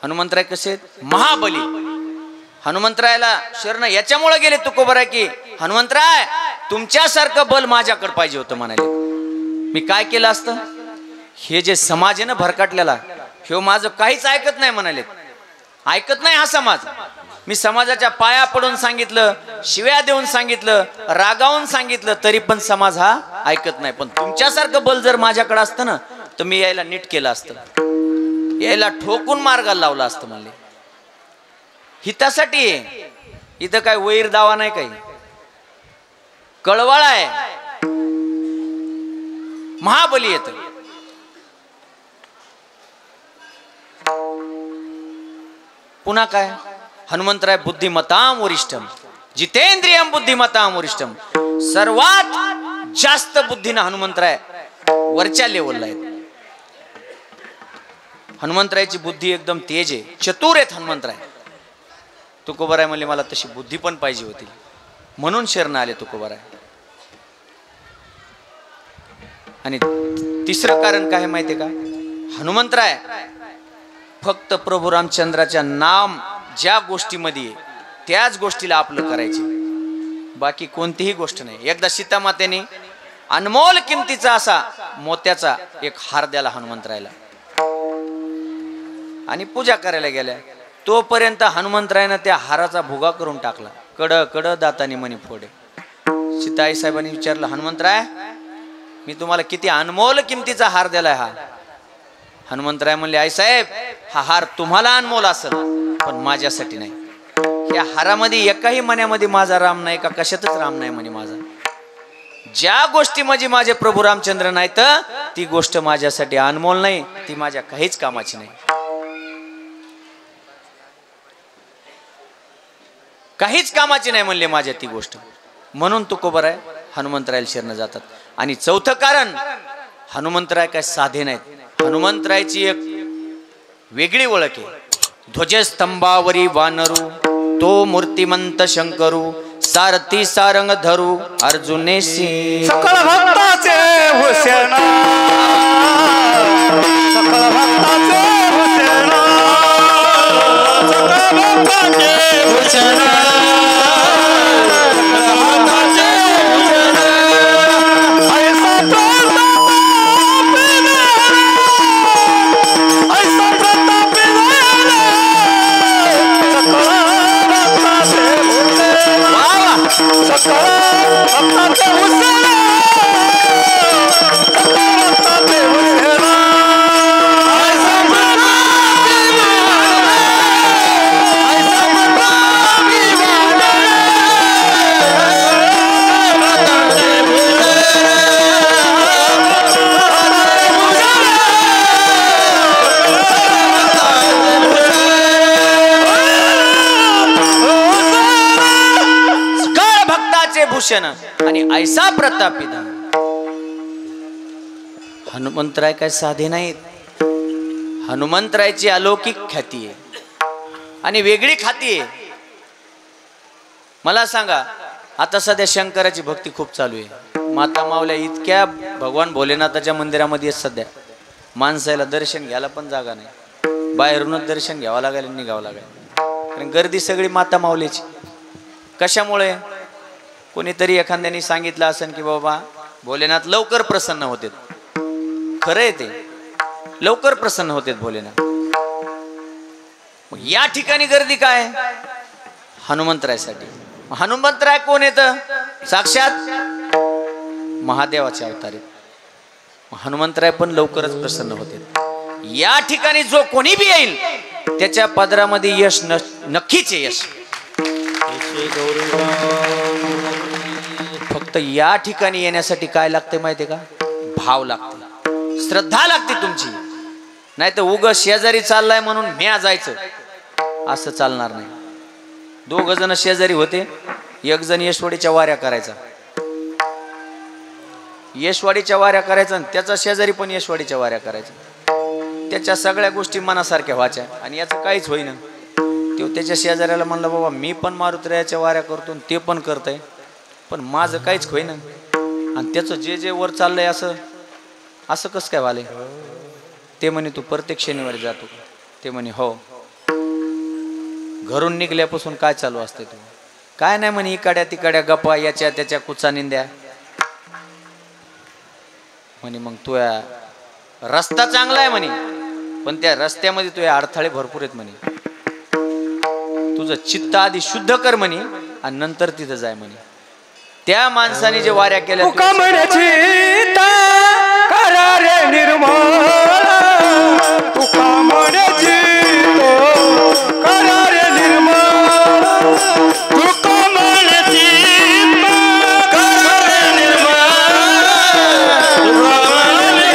हनुमंतराय कसे आहेत? महाबली. हनुमंतरायला शरण याच्यामुळे गेले तुकोबर की, हनुमंतराय तुमच्यासारखं बल माझ्याकडे पाहिजे होतं म्हणाले. मी काय केलं असतं? हे जे समाज आहे ना भरकटलेला, हे माझं काहीच ऐकत नाही म्हणाले. ऐकत नाही हा समाज. मी समाजाच्या पाया पडून सांगितलं, शिव्या देऊन सांगितलं, रागावून सांगितलं, तरी पण समाज हा ऐकत नाही. पण तुमच्यासारखं बल जर माझ्याकडे असतं ना, तर मी यायला नीट केलं असतं, यायला ठोकून मार्गाला लावला असतं म्हणले. हितासाठी आहे. इथं काय वैर दावा नाही, काही कळवळ आहे. महाबली येत. पुन्हा काय? हनुमंतराय बुद्धिमताम वरिष्ठम जितेंद्रियम बुद्धिमताम वरिष्ठम. सर्वात जास्त बुद्धीनं हनुमंतराय वरच्या लेवलला आहेत. हनुमंतरायची बुद्धी एकदम तेज आहे, चतुर आहेत हनुमंतराय. तुकोबाराय म्हणले मला तशी बुद्धी पण पाहिजे होती, म्हणून शरण आले तुकोबाराय. आणि तिसरं कारण काय माहितीये का? हनुमंतराय फक्त प्रभू रामचंद्राच्या नाम ज्या गोष्टीमध्ये त्याच गोष्टीला आपलं करायचे, बाकी कोणतीही गोष्ट नाही. एकदा सीतामातेने अनमोल किमतीचा असा मोत्याचा एक हार द्याला हनुमंतरायला आणि पूजा करायला गेल्या. तोपर्यंत हनुमंतरायनं त्या हाराचा भुगा करून टाकला. कड कड दातानी मनी फोडे. सीताई साहेबांनी विचारलं, हनुमंतराय मी तुम्हाला किती अनमोल किमतीचा हार दिलाय हा? हनुमंतराय म्हणले, आई साहेब हा हार तुम्हाला अनमोल असेल, पण माझ्यासाठी नाही. या हारामध्ये एकाही मण्यामध्ये माझा राम नाही का, कशातच राम नाही म्हणे माझा. ज्या गोष्टी म्हणजे माझे प्रभू रामचंद्र नाहीत ती गोष्ट माझ्यासाठी अनमोल नाही, ती माझ्या काहीच कामाची नाही, काहीच कामाची नाही म्हणले माझ्या ती गोष्ट. म्हणून तुकोबाराय हनुमंतरायला शरण जातात. आणि चौथं कारण, हनुमंतराय काय साधे नाहीत. हनुमंतरायची एक वेगळी ओळख आहे. ध्वजस्तंभावरी वानरू तो मूर्तिमंत शंकरू सारथी सारंग धरू अर्जुनेशी. सकळ भक्ताचे हुसेना, सकळ भक्ताचे हुसेना, सकळ भक्ताचे हुसेना, ऐसा प्रताप भूषण आणि ऐसा प्रतापी धन. हनुमंतराय काय साधे नाहीत. हनुमंतरायची अलौकिक ख्याती आहे आणि वेगळी ख्याती आहे. मला सांगा, आता सध्या शंकराची भक्ती खूप चालू आहे. माता मावल्या इतक्या भगवान भोलेनाथाच्या मंदिरामध्ये सध्या माणसाला दर्शन घ्यायला पण जागा नाही. बाहेरूनच दर्शन घ्यावं लागेल, निघावं लागेल, कारण गर्दी सगळी माता मावल्याची. कशामुळे? कोणीतरी एखाद्याने सांगितलं असेल की बाबा भोलेनाथ लवकर प्रसन्न होते. खरं आहे ते, लवकर प्रसन्न होते भोलेनाथ. या ठिकाणी गर्दी काय? हनुमंतरायसाठी. हनुमंतराय कोण येतं? साक्षात महादेवाचे अवतार आहेत. हनुमंतराय पण लवकरच प्रसन्न होते. या ठिकाणी जो कोणी बी येईल त्याच्या पदरामध्ये यश नक्कीच आहे. यश फक्त या ठिकाणी येण्यासाठी काय लागते माहितीये का? भाव लागते, श्रद्धा लागते तुमची. नाही तर उग शेजारी चाललाय म्हणून म्या जायचं असं चालणार नाही. दोघ जण शेजारी होते, एक जण यशवाडीच्या वाऱ्या करायचा, यशवाडीच्या वाऱ्या करायचा, आणि त्याचा शेजारी पण यशवाडीच्या वाऱ्या करायचा. त्याच्या सगळ्या गोष्टी मनासारख्या व्हायच्या आणि याचं काहीच होईना. तो त्याच्या शेजाऱ्याला म्हणला, बाबा मी पण मारुतीरायाच्या वाऱ्या करतो, ते पण करतय, पण माझं काहीच होईना, आणि त्याचं जे जे वर चाललंय असं असं कसं काय व्हालंय? ते म्हणे तू प्रत्येक शनिवारी जातो? ते म्हणे हो. घरून निघल्यापासून काय चालू असते तू? काय नाही म्हणे इकड्या तिकड्या गप्पा याच्या त्याच्या कुचा निंद्या म्हणे. मग तू रस्ता चांगला आहे म्हणे पण त्या रस्त्यामध्ये तू अडथळे भरपूर आहेत म्हणे. तुझं चित्त आधी शुद्ध कर म्हणे आणि नंतर तिथं जाय म्हणे. त्या माणसाने जे वाऱ्या केल्या चित्त करा रे निर्मळ तुका म्हणे चित्त करा रे निर्मळ तुका म्हणे चित्त करा रे निर्मळ तुका म्हणे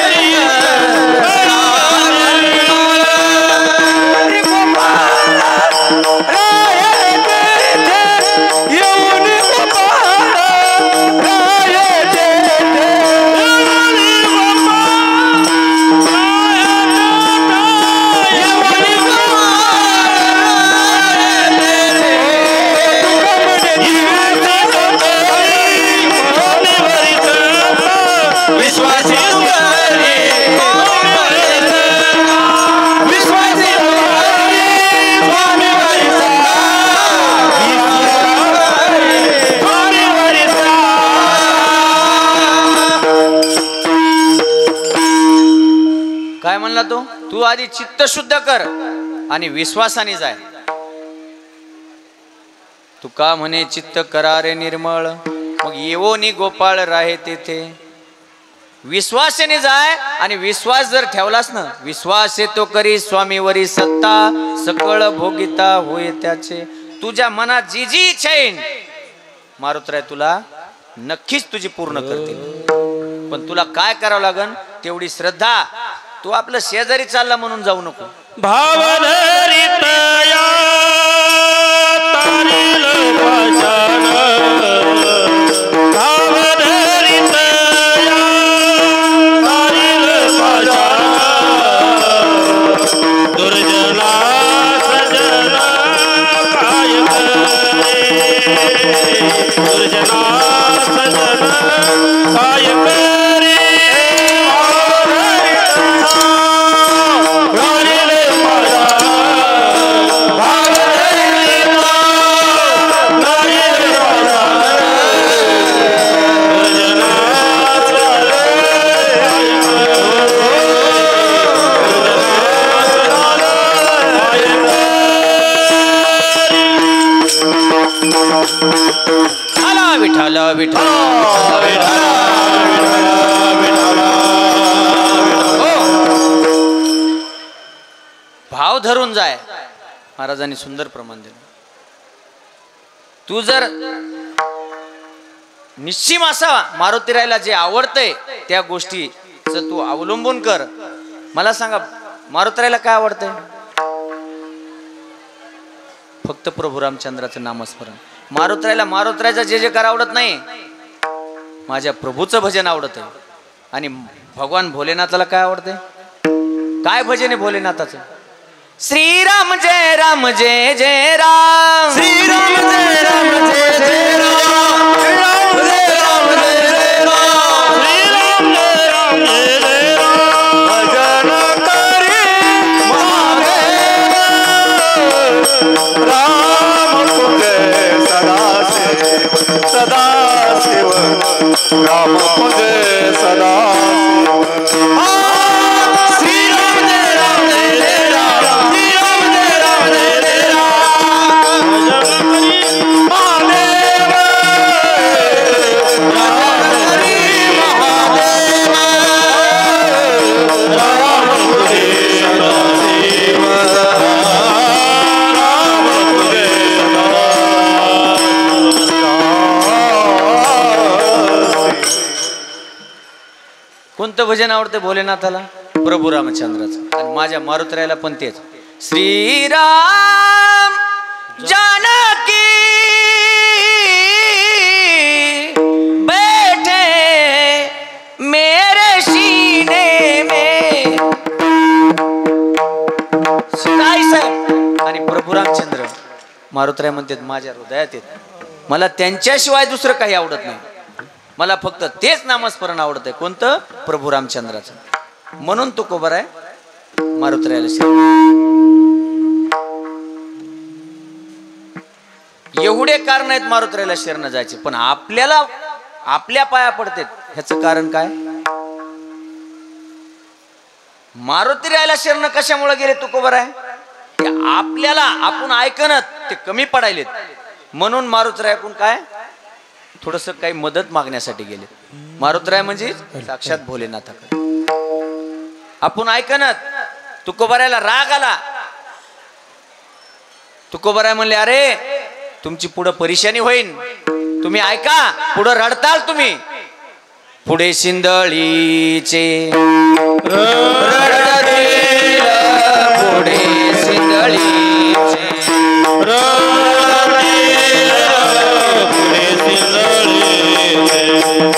काय म्हणला तो? तू आधी चित्त शुद्ध कर आणि विश्वासाने जाय. तू का म्हणे चित्त करा रे निर्मळ मग येवो नि गोपाळ राहे तेथे. विश्वासाने जाय आणि विश्वास जर ठेवलास ना विश्वास येतो करी स्वामीवरी सत्ता सकळ भोगिता होय त्याचे. तुझ्या मनात जी जी इच्छा येईल मारुतराय तुला नक्कीच तुझी पूर्ण करतील. पण तुला काय करावं लागन तेवढी श्रद्धा. तू आपलं शेजारी चालला म्हणून जाऊ नको. भावधरित या तारील पाषाण भावधरित या तारील पाषाण दुर्जना सजना काय करे दुर्जना सजना काय करे विठ्ठल विठ्ठल भाव धरून जाय. महाराजांनी सुंदर प्रमाण दिलं. तू जर निश्चिम असावा मारुतीरायला जे आवडतंय त्या गोष्टीच तू अवलंबून कर. मला सांगा मारुतीरायला काय आवडतंय? फक्त प्रभू रामचंद्राचं नामस्मरण. मारुतीरायला मारुतीरायचा जे जे कर आवडत नाही माझ्या प्रभूचं भजन आवडत आहे. आणि भगवान भोलेनाथाला काय आवडते? काय भजन आहे भोलेनाथाचं? श्रीराम जय राम जय जय राम श्रीराम जय राम जय जय राम राम जय राम जय जय राम श्रीराम जय राम जय जय राम भजन करी महादेव राम तुझे सदा शिव राम तुझे सदा श्रीराम जय राम जय जय राम श्रीराम जय राम जय जय राम भजन करी महादेव राम हरी महादेव राम तुझे सदा शिव राम तुझे कोणतं भजन आवडतं भोलेनाथाला? प्रभू रामचंद्राचं. आणि माझ्या मारुतीरायला पण तेच. श्रीराम जानकी बैठे मेरे सीने में. साहेब आणि प्रभू रामचंद्र मारुतीराय म्हणतात माझ्या हृदयात येत. मला त्यांच्याशिवाय दुसरं काही आवडत नाही. मला फक्त तेच नामस्मरण आवडत आहे. कोणतं? प्रभू रामचंद्राचं. म्हणून तो कोबर आहे मारुतीरायला. एवढे कारण आहेत मारुतीला शरण जायचे, पण आपल्याला आपल्या पाया पडते ह्याचं कारण काय? मारुतीला शरण कशामुळे गेले तुकोबर आहे? आपल्याला आपण ऐकणत ते कमी पडायलेत, म्हणून मारुतीराय ऐकून काय थोडस काही मदत मागण्यासाठी गेले. मारुतीराय म्हणजे साक्षात भोलेनाथाकडे. आपण ऐकणत तुकोबरायला राग आला. तुकोबराय म्हणले, अरे तुमची पुढे परेशानी होईल, तुम्ही ऐका, पुढे रडताल तुम्ही. पुढे सिंदळीचे रडतील, पुढे सिंदळीचे रडतील, पुढे सिंदळीचे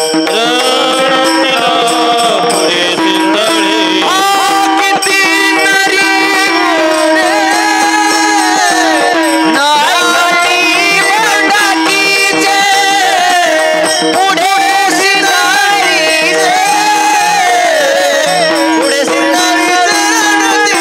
रडतील, पुढे सिंदळीचे. किती नरी नागरी बंडाकीचे, पुढे सिंदळीचे, पुढे सिंदळीचे रडतील.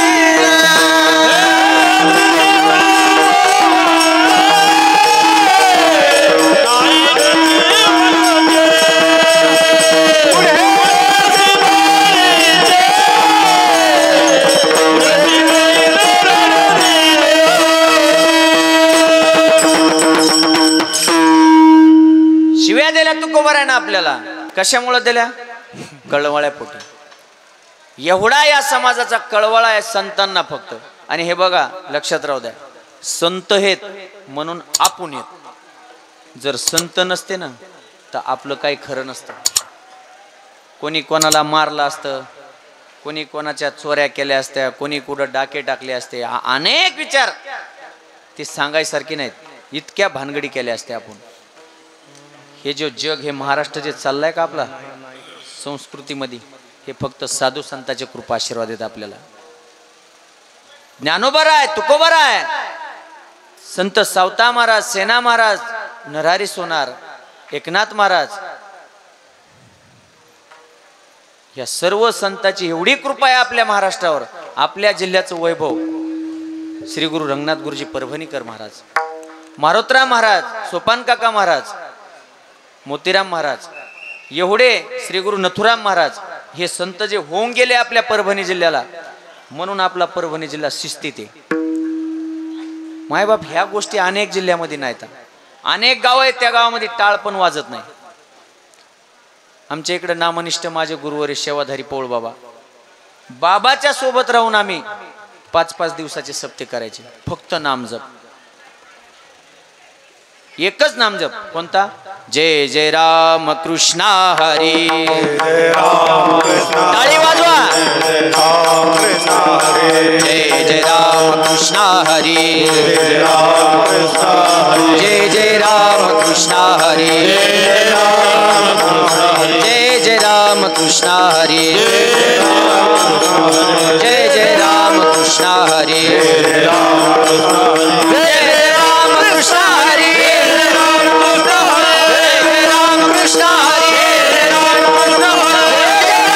शिव्या दिल्या तुकोबरायनं आपल्याला. कशामुळे दिल्या? कळवळ्या पोटी. एवढा या समाजाचा कळवळा आहे संतांना फक्त. आणि हे बघा, लक्षात राहू द्या, संत हेत म्हणून आपण येत. जर संत नसते ना तर आपलं काही खरं नसतं. कोणी कोणाला मारलं असतं, कोणी कोणाच्या चोऱ्या केल्या असत्या, कोणी कुठं डाके टाकले असते, अनेक विचार ते सांगायसारखी नाहीत. इतक्या भानगडी केल्या असत्या आपण. हे जो जग, हे महाराष्ट्र जे चाललंय का आपला संस्कृतीमध्ये, हे फक्त साधू संतांचे कृपा आशीर्वाद आहेत आपल्याला. ज्ञानोबा आहे, तुकोबा आहे, संत सावता महाराज, सेना महाराज, नरहरी सोनार, एकनाथ महाराज, या सर्व संतांची एवढी कृपा आहे आपल्या महाराष्ट्रावर. आपल्या जिल्ह्याचं वैभव श्री गुरु रंगनाथ गुरुजी परभणीकर महाराज, मारोतराम महाराज, सोपान काका महाराज, मोतीराम महाराज, एवढे श्री गुरु नथुराम महाराज, हे संत जे होऊन गेले आपल्या परभणी जिल्ह्याला, म्हणून आपला परभणी जिल्हा शिस्तीत आहे. मायबाप ह्या गोष्टी अनेक जिल्ह्यामध्ये नाहीत. अनेक गाव आहेत, त्या गावामध्ये टाळ पण वाजत नाही. आमच्या इकडे नामनिष्ठ माझे गुरुवारी सेवाधारी पौळ बाबा, बाबाच्या सोबत राहून आम्ही 5-5 दिवसाचे सप्ते करायचे. फक्त नामजप, एकच नामजप. कोणता? जय जय राम कृष्णा हरी. टाळी वाजवा. जय जय राम कृष्णा हरी. जय जय राम कृष्णा हरी. जय जय राम कृष्णा हरी. जय जय राम कृष्णा हरी. जय जय राम कृष्णा हरी. कृष्णा हरी. राम कृष्णा हरी.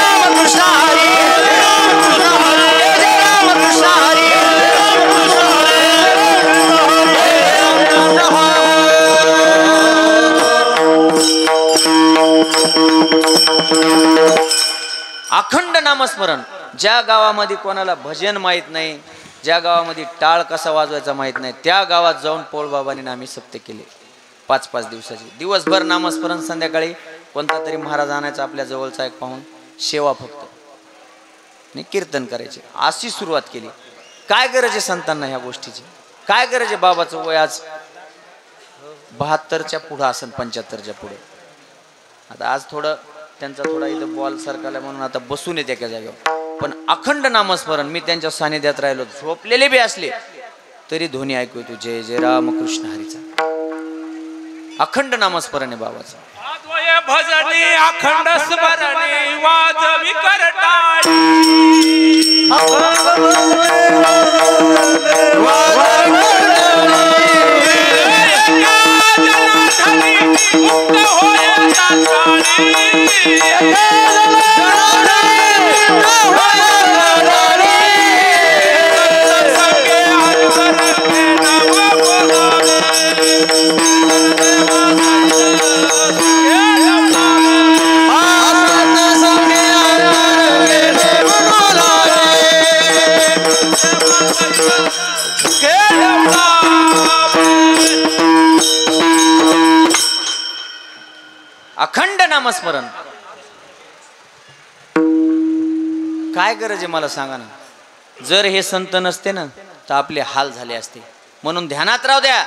राम कृष्णा हरी. अखंड नामस्मरण. ज्या गावामध्ये कोणाला भजन माहित नाही, ज्या गावामध्ये टाळ कसा वाजवायचा माहित नाही, त्या गावात जाऊन पौळबाबांनी आम्ही सप्ते केले 5-5 दिवसाचे. दिवसभर नामस्मरण, संध्याकाळी कोणता तरी महाराज आणायचा आपल्या जवळचा एक पाहून, सेवा फक्त आणि कीर्तन करायचे. अशी सुरुवात केली. काय गरज आहे संतांना ह्या गोष्टीची? काय गरज आहे? बाबाचं वय आज 72च्या पुढं असन, 75च्या पुढे. आता आज थोडं त्यांचा थोडा इथं बॉल सरकारला म्हणून आता बसून येते एका जागेवर, पण अखंड नामस्मरण. मी त्यांच्या सानिध्यात राहिलो, झोपलेले बी असले तरी ध्वनी ऐकू येतो जय जय राम कृष्ण हरीचा. अखंड नामस्मरण आहे बाबाचं. भजनी अखंड स्मरणी वाजवी करटाळी. नामस्मरण. काय गरज आहे मला सांगा ना. जर हे संत नसते ना तर आपले हाल झाले असते. म्हणून ध्यानात राहू द्या,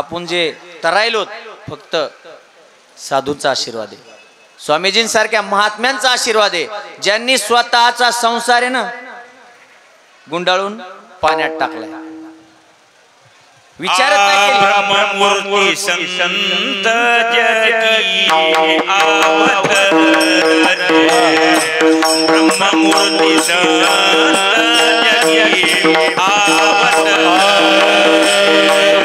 आपण जे तरायलोत फक्त साधूचा आशीर्वाद आहे, स्वामीजींसारख्या महात्म्यांचा आशीर्वाद आहे, ज्यांनी स्वतःचा संसार आहे ना गुंडाळून पाण्यात टाकलाय. विचारत नाही केली. ब्रह्ममूर्ती संत जगी अवतरले, ब्रह्ममूर्ती संत जगी अवतरले,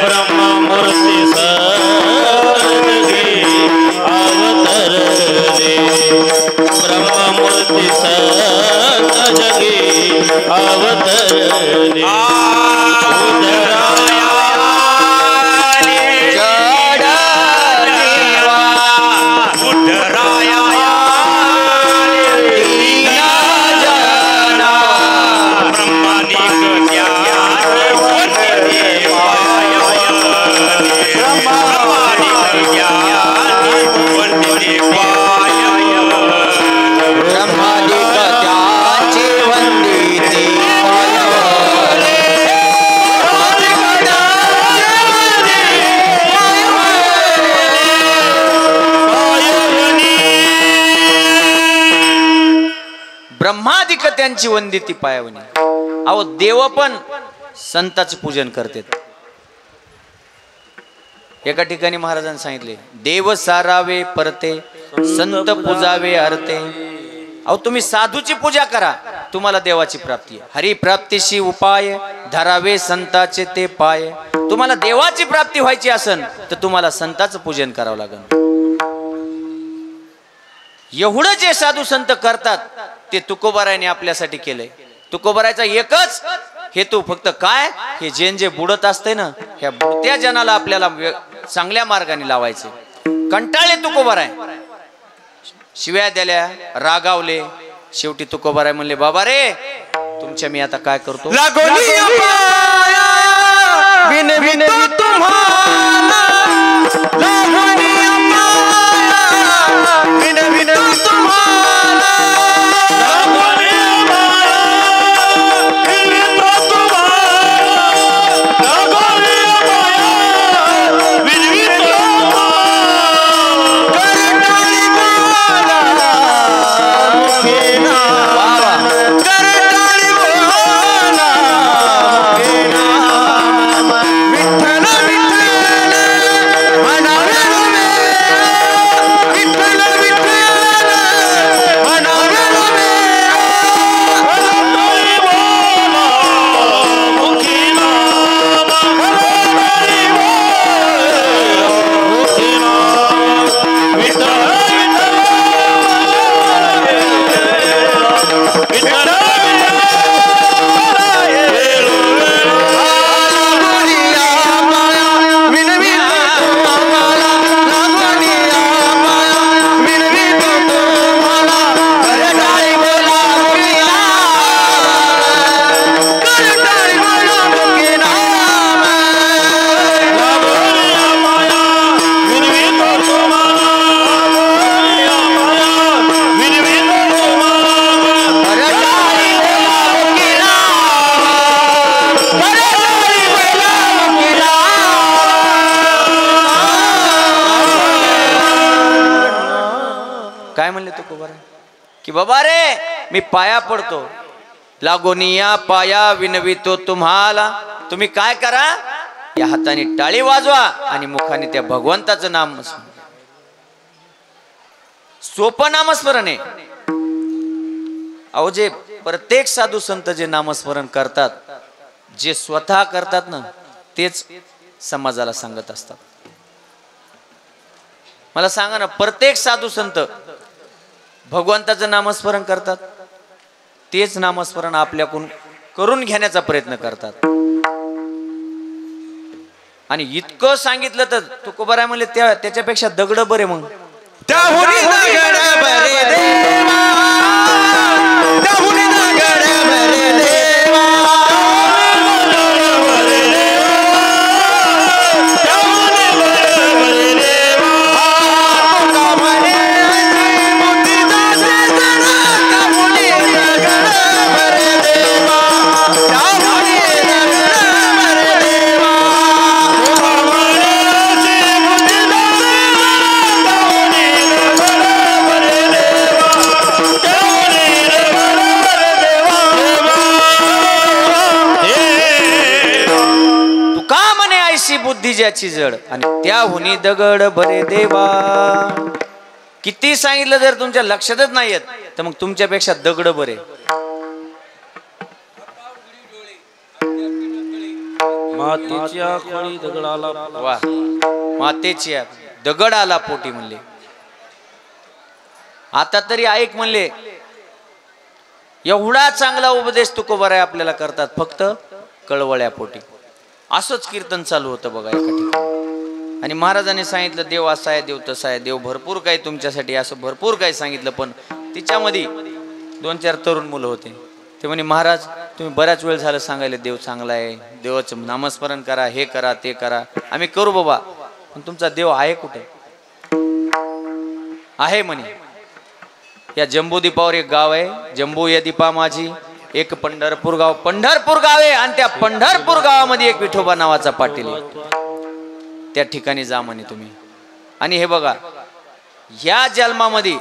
ब्रह्ममूर्ती सद्गुणी अवतरले, ब्रह्ममूर्ती सद्गुणी अवतरले. ब्रह्मादिक त्यांची वंदिती पायावनी. अहो देव पण संतांचे पूजन करतात. एका ठिकाणी महाराजांनी सांगितले, देव सारावे परते संत पूजावे अर्थे. अहो तुम्ही साधूची पूजा करा, तुम्हाला देवाची प्राप्ती आहे. हरी प्राप्तीशी उपाय धरावे संताचे ते पाय. तुम्हाला देवाची प्राप्ती व्हायची असेल तर तुम्हाला संतांचं पूजन करावं लागेल. एवढं जे साधू संत करतात ते तुकोबारायने आपल्यासाठी केलंय. तुकोबारायचा एकच हेतू फक्त काय, हे जेन जे बुडत असते ना ह्या बुडत्या जनाला आपल्याला चांगल्या मार्गाने लावायचे. कंटाळले तुकोबाराय, शिव्या दिल्या, रागावले. शेवटी तुकोबाराय म्हणले, बाबा रे तुमच्या मी आता काय करतो. काय म्हणले तुकोबाराय की बाबा रे मी पाया पडतो, लागोनिया पाया विनवितो तुम्हाला. तुम्ही काय करा, या हाताने टाळी वाजवा आणि मुखाने त्या भगवंताचं नाम. सोपं नामस्मरण आहे. अहो जे प्रत्येक साधू संत जे नामस्मरण करतात, जे स्वतः करतात ना तेच समाजाला सांगत असतात. मला सांगा ना, प्रत्येक साधू संत भगवंताचं नामस्मरण करतात, तेच नामस्मरण आपल्याकडून करून घेण्याचा प्रयत्न करतात. आणि इतकं सांगितलं तर तुकोबाराय म्हणले त्याच्यापेक्षा दगड बरे. मग बुद्धी ज्याची जड आणि त्याहुनी दगड बरे देवा. किती सांगितलं जर तुमच्या लक्षातच नाही येत तर मग तुमच्यापेक्षा दगड बरे. मातीच्या खोळी दगडाला वा, मातेची दगड आला पोटी म्हणले. आता तरी ऐक म्हणले, एवढा चांगला उपदेश तुकोबाराय आपल्याला करतात फक्त कळवळ्या पोटी. असंच कीर्तन चालू होतं बघा एका ठिकाणी. आणि महाराजांनी सांगितलं देव असा आहे, देव तसा आहे, देव भरपूर काही तुमच्यासाठी, असं भरपूर काही सांगितलं. पण तिच्यामध्ये 2-4 तरुण मुलं होते. ते म्हणे महाराज तुम्ही बऱ्याच वेळ झालं सांगायला देव चांगला आहे, देवाचं नामस्मरण करा, हे करा ते करा. आम्ही करू बाबा, पण तुमचा देव आहे कुठे? आहे म्हणे या जंबूदीपावर एक गाव आहे, जंबू या दीपा माझी, एक पंढरपूर गाव. पंढरपूर गाव आहे आणि त्या पंढरपूर गावामध्ये एक विठोबा नावाचा पाटील आहे. त्या ठिकाणी जा म्हणे तुम्ही. आणि हे बघा, ह्या जन्मामध्ये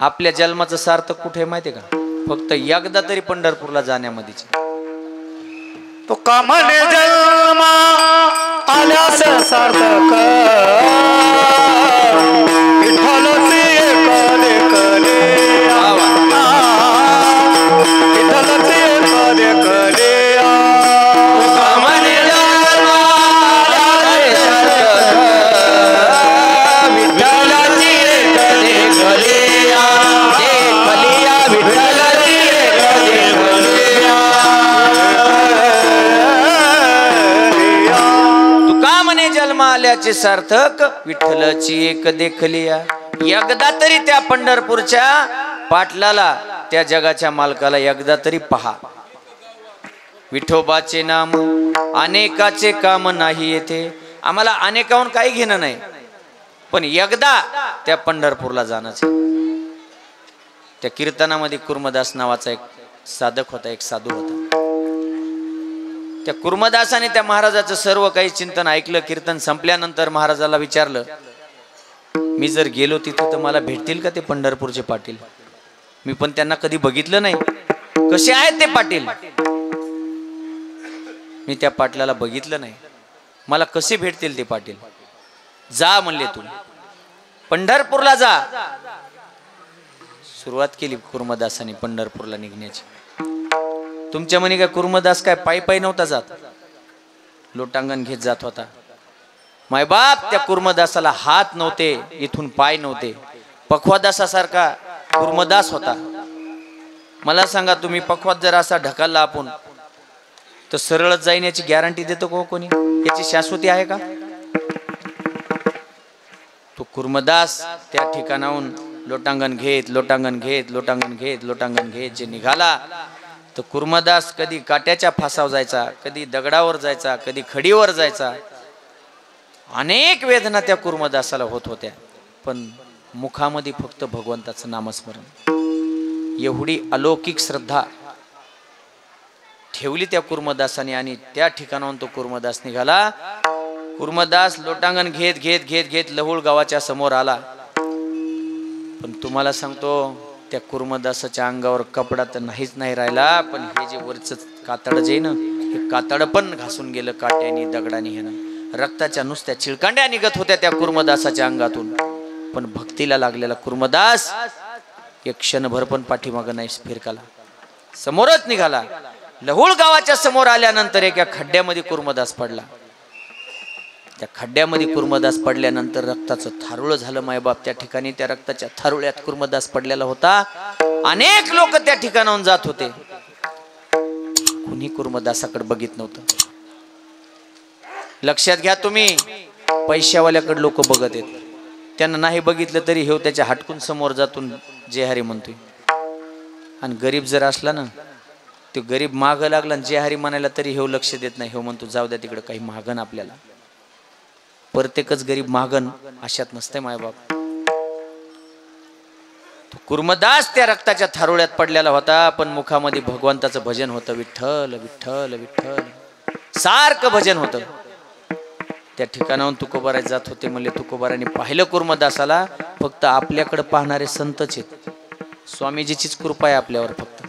आपल्या जन्माचं सार्थक कुठे माहितीये का? फक्त एकदा तरी पंढरपूरला जाण्यामध्येच. तो कामाने जन्मा आल्यास सार्थक विठ्ठलचे कले कले विठ्ठलचे कले कले कामाने जन्मा आल्यास सार्थक विठ्ठलाची कले कले विठ्ठलाची कले तुका म्हणे जन्म आल्याचे सार्थक विठ्ठलाची एक देखलिया. एकदा तरी त्या पंढरपूरच्या पाटलाला, त्या जगाच्या मालकाला एकदा तरी पहा. विठोबाचे नाम अनेकाचे काम नाही येते. आम्हाला अनेकाहून काही घेणं नाही, पण एकदा त्या पंढरपूरला जाणंच. त्या कीर्तनामध्ये कुर्मदास नावाचा एक साधक होता, एक साधू होता. त्या कुर्मदासाने त्या महाराजाचं सर्व काही चिंतन ऐकलं. कीर्तन संपल्यानंतर महाराजाला विचारलं, मी जर गेलो तिथे तर मला भेटतील का ते पंढरपूरचे पाटील? मी पण त्यांना कधी बघितलं नाही. कसे आहेत ते पाटील? मी त्या पाटलाला बघितलं नाही, मला कसे भेटतील ते पाटील? जा म्हणले तू पंढरपूरला जा. सुरुवात केली कुर्मदासाने पंढरपूरला निघण्याची. तुमच्या म्हणे काय कुर्मदास काय पायी पायी नव्हता जात, लोटांगण घेत जात होता. मायबाप त्या कुर्मदासाला हात नव्हते, इथून पाय नव्हते. पखवादासासारखा कुर्मदास होता. मला सांगा तुम्ही पखवाद जर असा ढकलला आपण तर सरळच जाईन याची गॅरंटी देतो का कोणी? याची शाश्वती आहे का? तो कुर्मदास त्या ठिकाणाहून लोटांगण घेत लोटांगण घेत लोटांगण घेत लोटांगण घेत जे निघाला, तर कुर्मदास कधी काट्याच्या फासावर जायचा, कधी दगडावर जायचा, कधी खडीवर जायचा. अनेक वेदना त्या कुर्मदासाला होत होत्या, पण मुखामध्ये फक्त भगवंताचं नामस्मरण. एवढी अलौकिक श्रद्धा ठेवली त्या कुर्मदासाने आणि त्या ठिकाणाहून तो कुर्मदास निघाला. कुर्मदास लोटांगण घेत घेत घेत घेत लहुळ गावाच्या समोर आला. पण तुम्हाला सांगतो त्या कुर्मदासाच्या अंगावर कपडा तर नाहीच नाही राहिला, पण हे जे वरच कातड जे ना, हे कातड पण घासून गेलं काट्यानी दगडानी. हे ना रक्ताच्या नुसत्या चिळकांड्या निघत होत्या त्या कुर्मदासाच्या अंगातून. पण भक्तीला लागलेला कुर्मदास एक क्षणभर पण पाठीमागं नाही फिरकाला, समोरच निघाला. लहुळ गावाच्या समोर आल्यानंतर एका खड्ड्यामध्ये कुर्मदास पडला. त्या खड्ड्यामध्ये कुर्मदास पडल्यानंतर रक्ताचं थारुळ झालं मायबाप. त्या ठिकाणी त्या रक्ताच्या थारुळ्यात कुर्मदास पडलेला होता. अनेक लोक त्या ठिकाणाहून जात होते, कुणी कुर्मदासाकडे बघित नव्हतं. लक्षात घ्या तुम्ही, पैशावाल्याकडे लोक बघत आहेत, त्यांना नाही बघितलं तरी हे त्याच्या हटकून समोर जातून जे हरी म्हणतोय. आणि गरीब जर असला ना, तो गरीब माग लागला जे हरी म्हणायला तरी हे लक्ष देत नाही. हे म्हणतो जाऊ द्या तिकडे, काही मागण आपल्याला. प्रत्येकच गरीब मागण अशात नसते मायबाप. तो कुर्मदास त्या रक्ताच्या थारोळ्यात पडलेला होता, पण मुखामध्ये भगवंताचं भजन होतं. विठ्ठल विठ्ठल विठ्ठल सारखं भजन होतं. त्या ठिकाणाहून तुकोबाराय जात होते. म्हणले तुकोबाराने पाहिलं कुर्मदासाला, फक्त आपल्याकडे पाहणारे संतच आहेत. स्वामीजीचीच कृपा आहे आपल्यावर, फक्त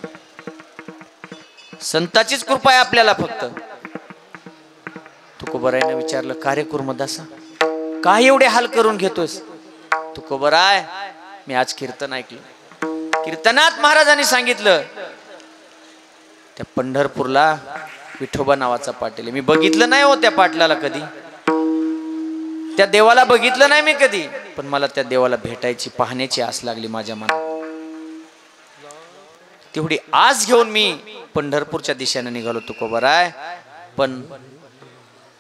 संताचीच कृपा आहे आपल्याला. फक्त तुकोबारायनं विचारलं, का रे कुर्मदासा, काय एवढे हाल करून घेतोस? तुकोबाराय, मी आज कीर्तन ऐकलं. कीर्तनात महाराजांनी सांगितलं त्या पंढरपूरला विठोबा नावाचा पाटील आहे. मी बघितलं नाही हो त्या पाटलाला कधी, त्या देवाला बघितलं नाही मी कधी, पण मला त्या देवाला भेटायची, पाहण्याची आस लागली माझ्या मनात. तेवढी आस घेऊन मी पंढरपूरच्या दिशेने निघालो तुकोबाराय. पण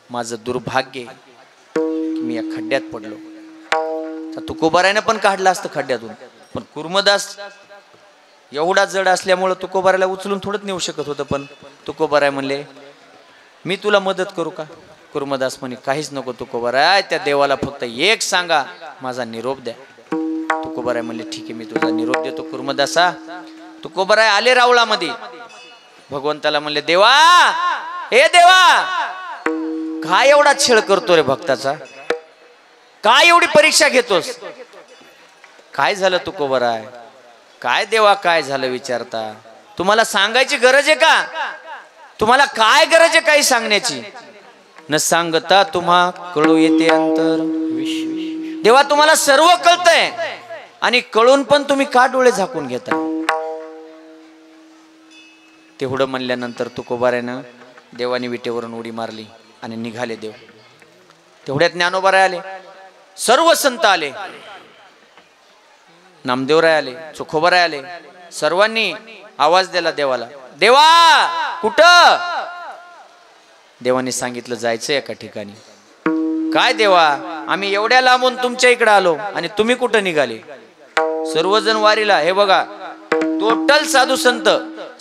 माझं दुर्भाग्य की मी या खड्ड्यात पडलो. तर तुकोबारायनं पण काढलं असतं खड्ड्यातून, पण कुर्मदास एवढा जड असल्यामुळं तुकोबारायला उचलून थोडंच नेऊ शकत होतं. पण तुकोबाराय म्हणले, मी तुला मदत करू का? कुर्मदास म्हणे, काहीच नको तुकोबाराय, त्या देवाला फक्त एक सांगा, माझा निरोप द्या. तुकोबाराय म्हणले, ठीक आहे, मी तुझा निरोप देतो कुर्मदासा. तुकोबाराय आले रावळामध्ये. भगवंताला म्हणले, देवा, हे देवा, काय एवढा छळ करतो रे भक्ताचा? काय एवढी परीक्षा घेतोस? काय झालं तुकोबाराय? काय देवा, काय झालं विचारता? तुम्हाला सांगायची गरज आहे का? तुम्हाला काय गरज आहे काही सांगण्याची? न सांगता तुम्हा कळू येते अंतर. देवा, तुम्हाला सर्व कळतंय आणि कळून पण तुम्ही का डोळे झाकून घेता? तेवढं म्हणल्यानंतर तुकोबारायनं देवानी विटेवरून उडी मारली आणि निघाले देव. तेवढ्यात ज्ञानोबाराय आले, सर्व संत आले, नामदेवराय आले, चोखोबाराय आले. सर्वांनी आवाज दिला देवाला, देवा कुठं? देवाने सांगितलं, जायचं एका ठिकाणी. काय देवा, आम्ही एवढ्या लांबून तुमच्या इकडे आलो आणि तुम्ही कुठं निघाले? सर्वजण वारीला. हे बघा, टोटल साधू संत,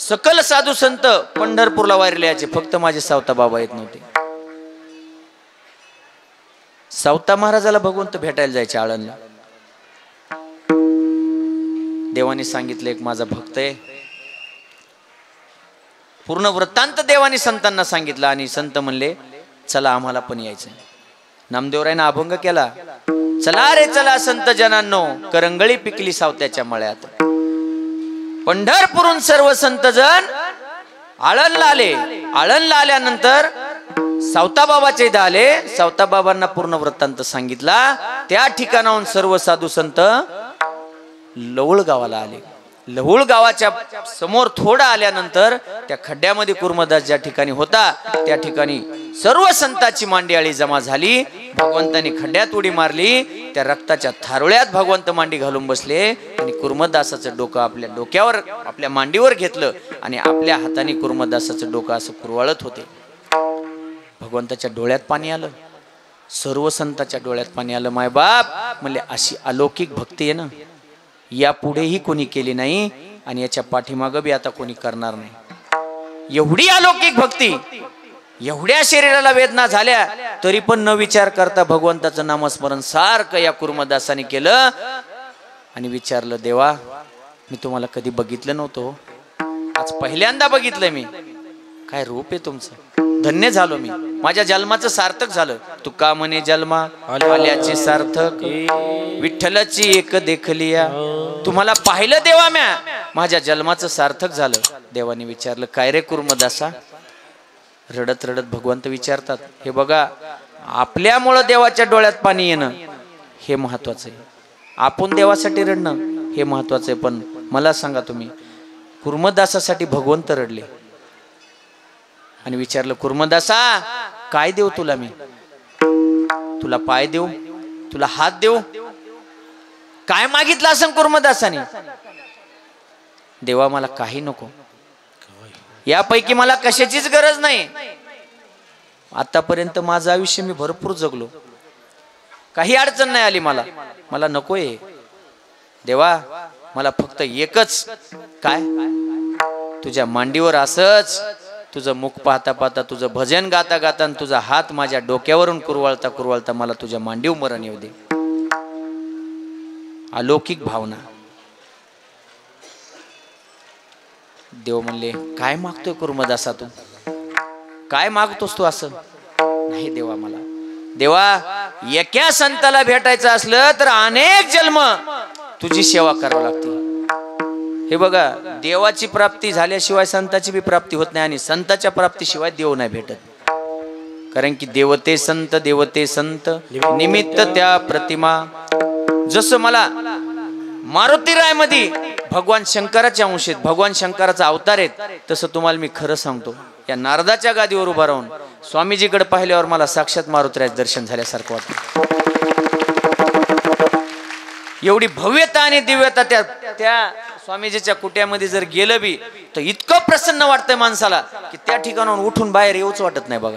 सकल साधू संत पंढरपूरला वारीला यायचे, फक्त माझे सावता बाबा येत नव्हते. सावता महाराजाला भगवंत भेटायला जायचे आळंदला. देवाने सांगितलं, एक माझा भक्त आहे. पूर्ण वृत्तांत देवाने संतांना सांगितलं आणि संत म्हणले, चला आम्हाला पण यायचं. नामदेवरायनं अभंग केला, चला रे चला संत जनांनो, करंगळी पिकली सावत्याच्या मळ्यात. पंढरपूरून सर्व संत जण आळंदला आले. आळंदला आल्यानंतर सावताबाबाचे इथं आले. सावताबाबांना पूर्ण वृत्तांत सांगितला. त्या ठिकाणाहून सर्व साधू संत लवळ गावाला आले. लहुळ गावाच्या समोर थोडं आल्यानंतर त्या खड्ड्यामध्ये कुर्मदास ज्या ठिकाणी होता त्या ठिकाणी सर्व संतांची मांडियाळी जमा झाली. भगवंतांनी खड्ड्यात उडी मारली. त्या रक्ताच्या थारोळ्यात भगवंत मांडी घालून बसले आणि कुर्मदासाचं डोकं आपल्या डोक्यावर, आपल्या मांडीवर घेतलं आणि आपल्या हाताने कुर्मदासाचं डोकं असं कुरवाळत होते. भगवंताच्या डोळ्यात पाणी आलं, सर्व संतांच्या डोळ्यात पाणी आलं. माय बाप म्हणले, अशी अलौकिक भक्ती आहे ना, या पुढेही कोणी केली नाही आणि याच्या पाठीमागं बी आता कोणी करणार नाही. एवढी अलौकिक भक्ती, एवढ्या शरीराला वेदना झाल्या तरी पण न विचार करता भगवंताचं नामस्मरण सारखं या कुर्मदासाने केलं आणि विचारलं, देवा मी तुम्हाला कधी बघितलं नव्हतं, आज पहिल्यांदा बघितलंय मी. काय रूप आहे तुमचं, धन्य झालो मी, माझ्या जन्माचं सार्थक झालं. तुका म्हणे जन्मा आल्याचे सार्थक, विठ्ठलाची एक देखलिया. तुम्हाला पाहिलं देवा म्या, माझ्या जन्माचं सार्थक झालं. देवाने विचारलं, काय रे कुर्मदासा? रडत रडत भगवंत विचारतात, हे बघा, आपल्यामुळं देवाच्या डोळ्यात पाणी येणं हे महत्वाचं आहे, आपण देवासाठी रडणं हे महत्वाचं आहे. पण मला सांगा तुम्ही, कुर्मदासासाठी भगवंत रडले आणि विचारलं, कुर्मदासा काय देऊ तुला? मी तुला पाय देऊ, तुला हात देऊ? काय मागितलं असं कुर्मदासाने? देवा मला काही नको, यापैकी मला कशाचीच गरज नाही. आतापर्यंत माझं आयुष्य मी भरपूर जगलो, काही अडचण नाही आली मला, मला नकोय. देवा मला फक्त एकच, काय? तुझ्या मांडीवर असंच तुझं मुख पाहता पाहता, तुझं भजन गाता गाता, तुझा हात माझ्या डोक्यावरून कुरवाळता कुरवाळता मला तुझ्या मांडीवर मरण येऊ दे. अलौकिक भावना. देव म्हणले, काय मागतोय कुर्मदासा तू? काय मागतोस तू असं? नाही देवा मला, देवा एका संताला भेटायचं असलं तर अनेक जन्म तुझी सेवा करावी लागते. हे बघा, देवाची प्राप्ती झाल्याशिवाय संताची बी प्राप्ती होत नाही आणि संताच्या प्राप्तीशिवाय देव नाही भेटत. कारण की देवते संत निमित्त त्या प्रतिमा. जसं मला मारुतीराय मध्ये भगवान शंकराचे अंश आहेत, भगवान शंकराचा अवतार आहेत, तसं तुम्हाला मी खरं सांगतो, या नारदाच्या गादीवर उभा राहून स्वामीजीकडे पाहिल्यावर मला साक्षात मारुतीराय दर्शन झाल्यासारखं वाटतं. एवढी भव्यता आणि दिव्यता त्या स्वामीजीच्या कुट्यामध्ये जर गेलं बी तर इतकं प्रसन्न वाटतंय माणसाला की त्या ठिकाणाहून उठून बाहेर येऊच वाटत नाही बघा.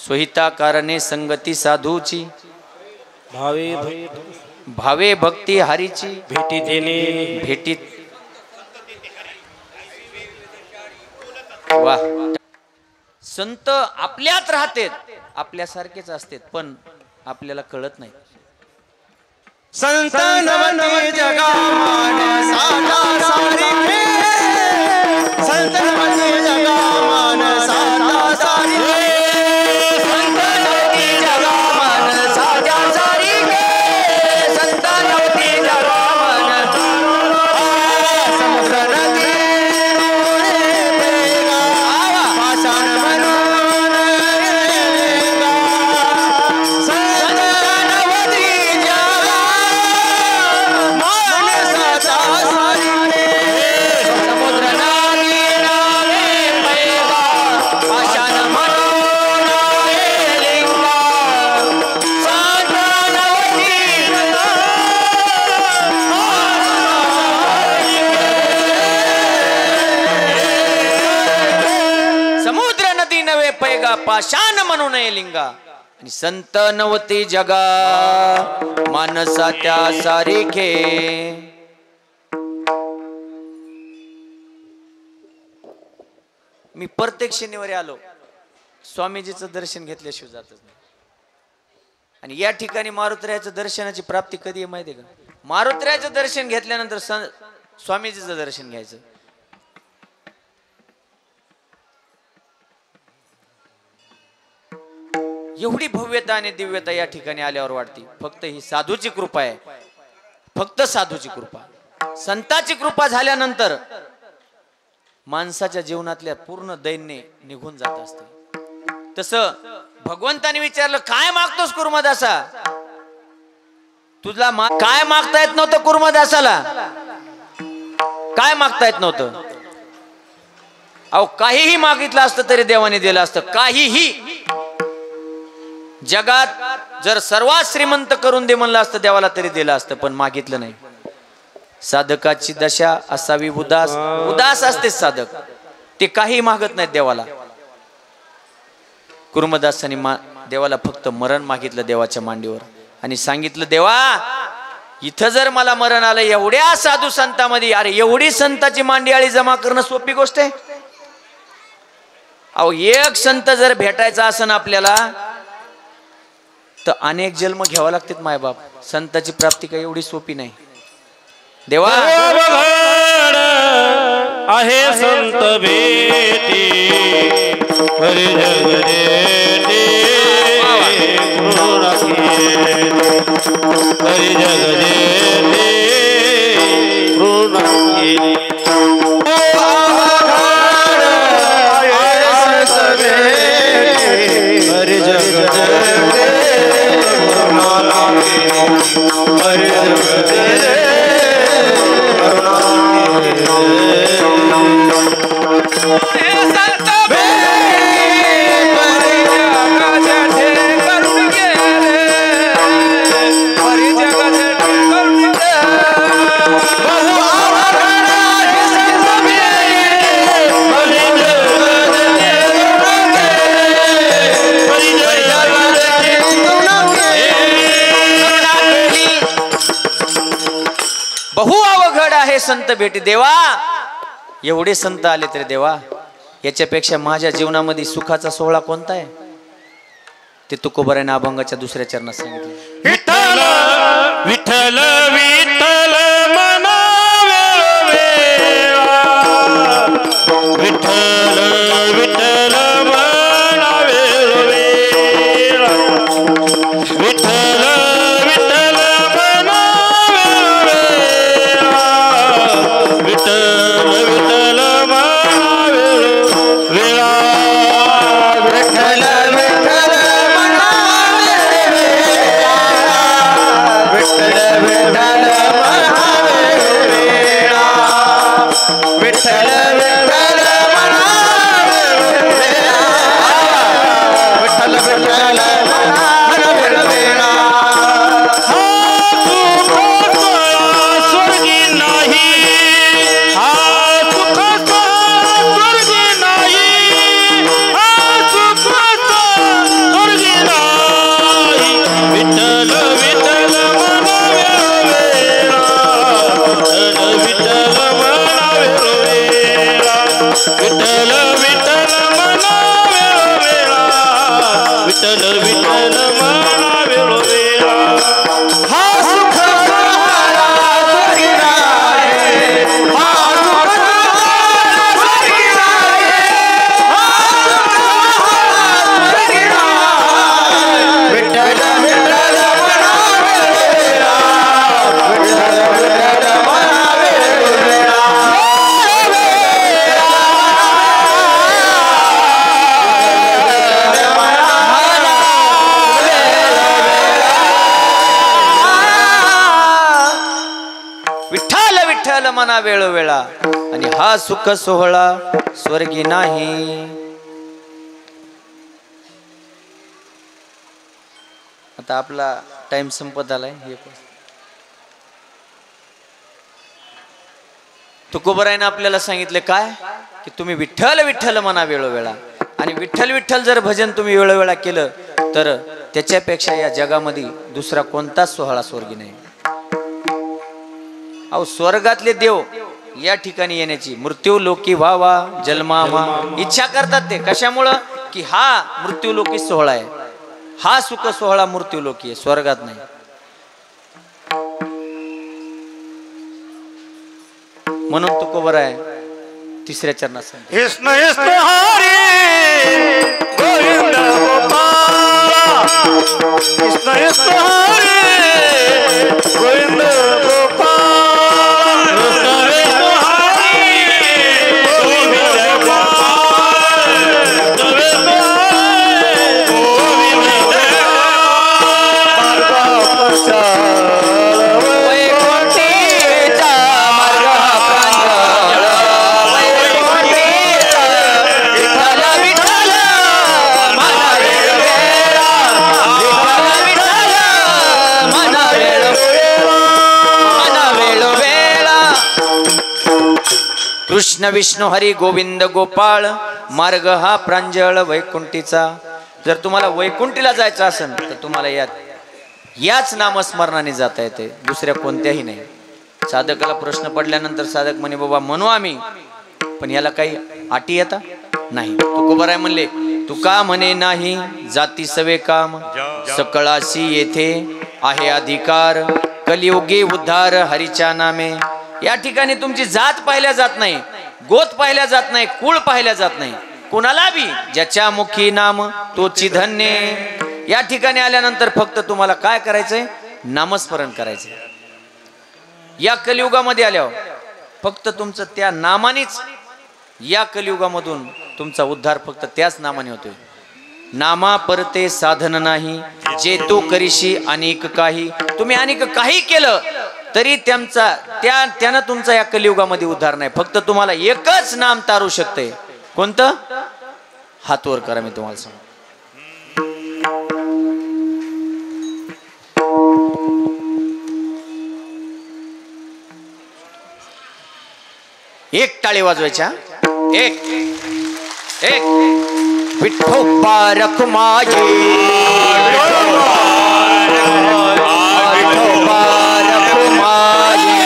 सोहिता कारणे संगती साधूची, भावे भक्ती हरीची, भेटीत वा. संत आपल्यात राहतेत, आपल्यासारखेच असतात, पण आपल्याला कळत नाही. संत नवती जगा मानसाला सारिखे, संत नवती जगा मानसाला सारिखे, संत नवती जगा मानसाला सारिखे, संत नवती जगा मानसाला समुद्र नदी पाषाण म्हणून संत नवती जगा समुद्र नदी नावे पैगा पाषाण म्हणून लिंगा संत नवती समुद्र नदी नवे पैगा पाषाण म्हणून लिंगा आणि संत नवती जगा मानसा त्या सारिखे. मी प्रत्येक शनिवारी आलो, स्वामीजीचं दर्शन घेतल्याशिवाय जातच नाही. आणि या ठिकाणी मारुतीरायाचं दर्शनाची प्राप्ती कधी आहे माहिती आहे का? मारुतीरायाचं दर्शन घेतल्यानंतर स्वामीजीचं दर्शन घ्यायचं. एवढी भव्यता आणि दिव्यता या ठिकाणी आल्यावर वाटते. फक्त ही साधूची कृपा आहे, फक्त साधूची कृपा. संताची कृपा झाल्यानंतर माणसाच्या जीवनातल्या पूर्ण दैन्य निघून जात असते. तसं भगवंताने विचारलं, काय मागतोस कुर्मदासा? तुला काय मागता येत नव्हतं कुर्मदासाला? काय मागता येत नव्हतं? अहो काहीही मागितलं असतं तरी देवाने दिलं असतं. काहीही जगात जर सर्वात श्रीमंत करून दे म्हणलं असतं देवाला तरी दिलं असतं, पण मागितलं नाही. साधकाची दशा असावी उदास, उदास असते साधक, ते काही मागत नाहीत देवाला. कुर्मदासांनी देवाला फक्त मरण मागितलं देवाच्या मांडीवर आणि सांगितलं, देवा इथं जर मला मरण आलं एवढ्या साधू संतांमध्ये, अरे एवढी संताची मांडियाळी जमा करणं सोपी गोष्ट आहे? अहो एक संत जर भेटायचा असन आपल्याला तर अनेक जन्म घ्यावा लागतात मायबाप. संताची प्राप्ती काही एवढी सोपी नाही. देवा आहे संत भेटी हरी जगदेटी हरी जगदेटी हरी जगदेटी बहु अवघड आहे संत भेटी. देवा एवढे संत आले तरी देवा याच्यापेक्षा माझ्या जीवनामध्ये सुखाचा सोहळा कोणता आहे? ते तुकोबाराने अभंगाच्या दुसऱ्या चरणात सांगितलं. विठ्ठल विठ्ठल विठ्ठल मनावे विठ्ठल विठ्ठल मनावे विठ्ठल विठ्ठल मनावे विठ्ठल विठ्ठल मनावे वेळा विठ्ठल मना वेळोवेळा आणि हा सुख सोहळा स्वर्गी नाही. आता आपला टाइम संपत आलाय. तुकोबरायनं आपल्याला सांगितले काय की तुम्ही विठ्ठल विठ्ठल म्हणा वेळोवेळा आणि विठ्ठल विठ्ठल जर भजन तुम्ही वेळोवेळा केलं तर त्याच्यापेक्षा या जगामध्ये दुसरा कोणताच सोहळा स्वर्गी नाही. अहो स्वर्गातले देव या ठिकाणी येण्याची मृत्यू लोकी व्हावा जन्मामा इच्छा करतात. ते कशामुळं की हा मृत्यू लोकी सोहळा आहे. हा सुख सोहळा मृत्यू लोकी आहे, स्वर्गात नाही. म्हणून तुकोबराय तिसऱ्या चरणात सांगतो कृष्ण कृष्ण हरी गोविंद गोपाल कृष्ण कृष्ण हरी गोविंद गोपाल कृष्ण कृष्ण हरी गोविंद गोपाल गोविंद कृष्ण विष्णू हरी गोविंद गोपाळ मार्ग हा प्रांजळ वैकुंठीचा. जर तुम्हाला वैकुंठीला जायचं असेल तर तुम्हाला याच नामस्मरणाने जाता येते, दुसऱ्या कोणत्याही नाही. साधकाला प्रश्न पडल्यानंतर साधक म्हणे बाबा म्हणू आम्ही, पण याला काही अटी येता नाही. तुकोबराय म्हणले तुका म्हणे नाही जाती सवे काम सकळाशी येथे आहे अधिकार कलियुगी उद्धार हरीच्या नामे. या ठिकाणी तुमची जात पाहिल्या जात नाही, गोत पाहिल्या जात नाही, कुळ पाहिल्या जात नाही. कुणाला बी ज्याच्या मुखी नाम तोची धन्य. या ठिकाणी आल्यानंतर फक्त तुम्हाला काय करायचंय नामस्मरण करायचंय. या कलियुगामध्ये आल्यावर फक्त तुमचं त्या नामानेच या कलियुगामधून तुमचा उद्धार फक्त त्याच नामाने होतोय. नामा परते साधन नाही जे तो करीशी अनेक काही. तुम्ही अनेक काही केलं तरी त्यानं तुमचा या कलियुगामध्ये उद्धार नाही. फक्त तुम्हाला एकच नाम तारू शकते. कोणतं? हात वर करा, मी तुम्हाला सांगतो. एक टाळी वाजवायच्या. एक एक विठोबा रखुमाजी विठोबा रखुमाजी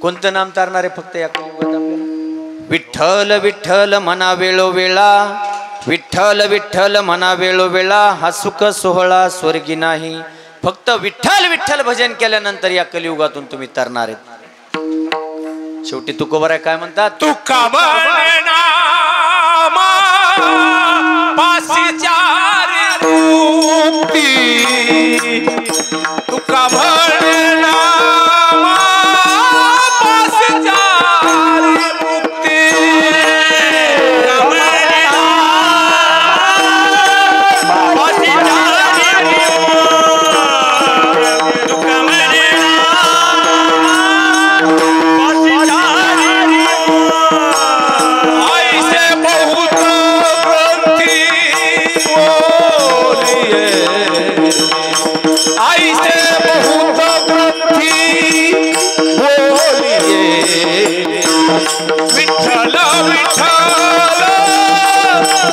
कोणतं नाम तारणारे फक्त या कलियुगात आपल्याला? विठ्ठल विठ्ठल म्हणा वेळोवेळा विठ्ठल विठ्ठल म्हणा वेळोवेळा हा सुख सोहळा स्वर्गी नाही. फक्त विठ्ठल विठ्ठल भजन केल्यानंतर या कलियुगातून तुम्ही तरणार आहेत. शेवटी तुकोबराय काय म्हणतात? तुका म्हणा पासी चार मुक्ती तुका म्हणा पासी चार मुक्ती पासी चार तुका म्हणा पासी चार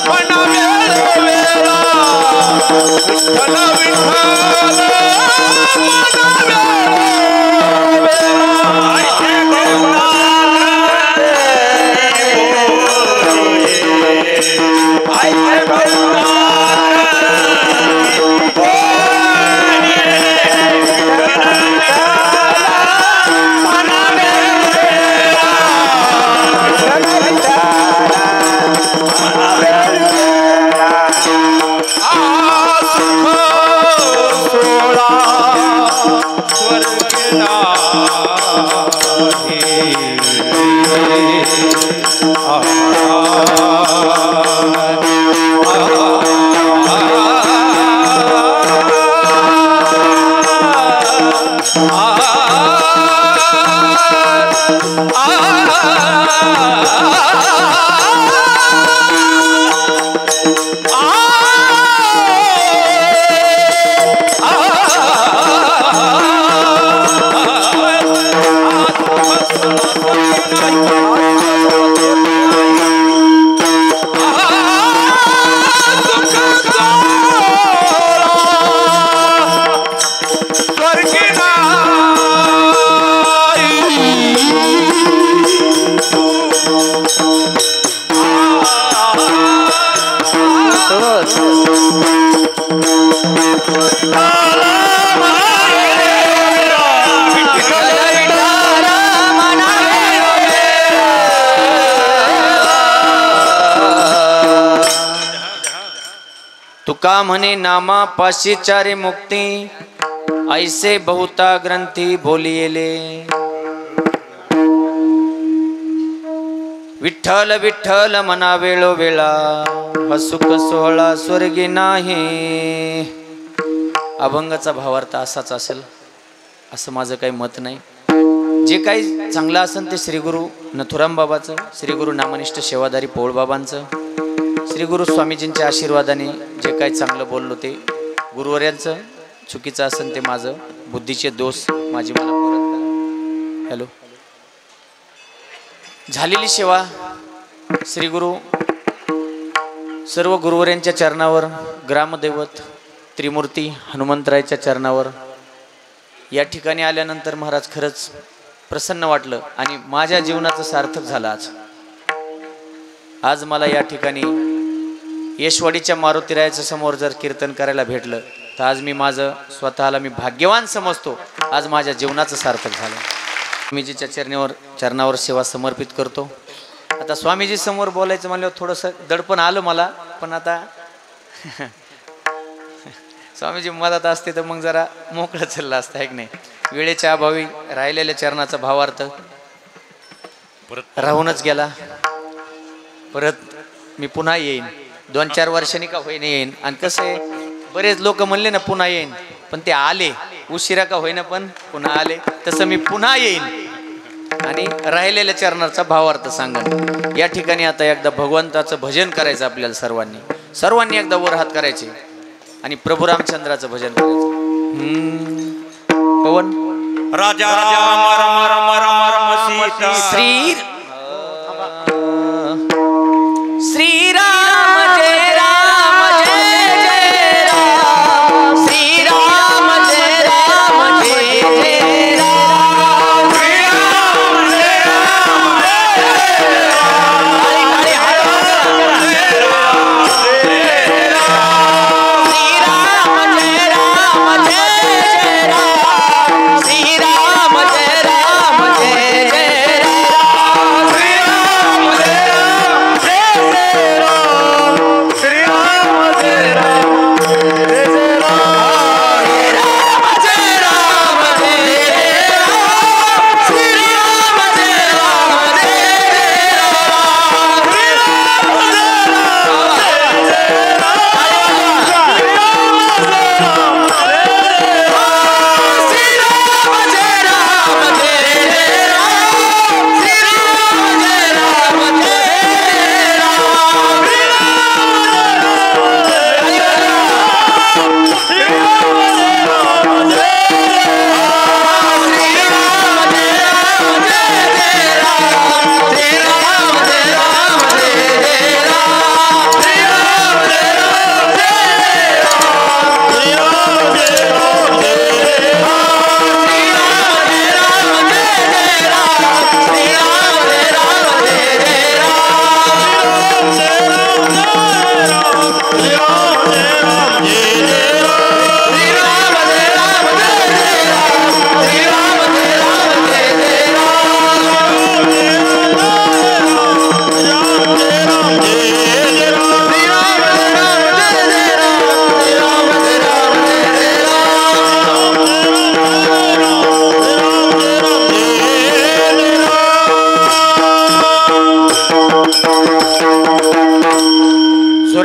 मना वेळोवेळा विठ्ठल विठ्ठल मना तुका म्हणे नामा पाशी चारे मुक्ती ऐसे बहुता ग्रंथी बोलिले विठ्ठल विठ्ठल मना वेळो वेळा हसुक सोहळा स्वर्गी नाही. अभंगाचा भावार्थ असाच असेल असं माझं काही मत नाही. जे काही चांगलं असेल ते श्री गुरु नथुराम बाबाचं, श्री गुरु नामनिष्ठ सेवादारी पौळ बाबांचं, श्री गुरु स्वामीजींच्या आशीर्वादाने जे काही चांगलं बोललो ते गुरुवर्यांचं, चुकीचं असेल ते माझं बुद्धीचे दोष माझी मला परत करा. हॅलो. झालेली सेवा श्री गुरु सर्व गुरुवर्यांच्या चरणावर, ग्रामदैवत त्रिमूर्ती हनुमंतरायच्या चरणावर या ठिकाणी आल्यानंतर महाराज खरंच प्रसन्न वाटलं आणि माझ्या जीवनाचं सार्थक झालं. आज मला या ठिकाणी यशवाडीच्या मारुतीरायाच्या समोर जर कीर्तन करायला भेटलं तर आज मी माझं स्वतःला मी भाग्यवान समजतो. आज माझ्या जीवनाचं सार्थक झालं. स्वामीजीच्या चरणावर सेवा समर्पित करतो. आता स्वामीजी समोर बोलायचं म्हणल्यावर थोडंसं दडपण आलं मला, पण आता स्वामीजी मदत असते तर मग जरा मोकळं चाललं असतं आहे की नाही. वेळेच्या अभावी राहिलेल्या चरणाचा भावार्थ राहूनच गेला. परत मी पुन्हा येईन, 2-4 वर्षांनी का होईना येईन. आणि कसं आहे, बरेच लोक म्हणले ना पुन्हा येईन, पण ते आले उशिरा का होईना पण पुन्हा आले. तसं मी पुन्हा येईन आणि राहिलेल्या चरणाचा भावार्थ सांगन. या ठिकाणी आता एकदा भगवंताचं भजन करायचं आपल्याला सर्वांनी एकदा वर हात करायचे आणि प्रभू रामचंद्राचं भजन करायचं. पवन राजा राम राम राम राम सीता श्री श्रीराम जय राम जय जय राम. श्रीराम जय राम जय जय राम. श्रीराम जय राम जय जय राम. श्रीराम जय राम जय जय राम. श्रीराम जय राम जय जय राम.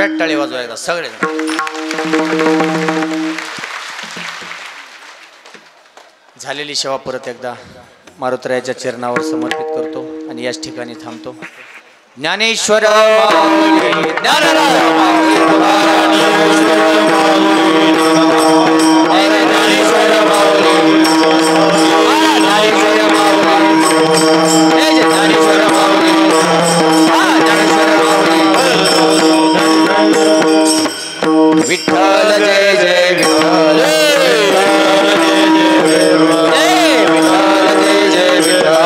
जोरात टाळी वाजवायला सगळे. झालेली सेवा परत एकदा मारुतरायाच्या चरणावर समर्पित करतो आणि याच ठिकाणी थांबतो. ज्ञानेश्वर माऊली, ज्ञानराज माऊली, ज्ञानेश्वर माऊली, ज्ञानेश्वर माऊली, जय जय ज्ञानेश्वर माऊली, ज्ञानेश्वर माऊली. विठ्ठल जय जय विठ्ठल, जय विठ्ठल जय जय विठ्ठल.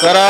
करा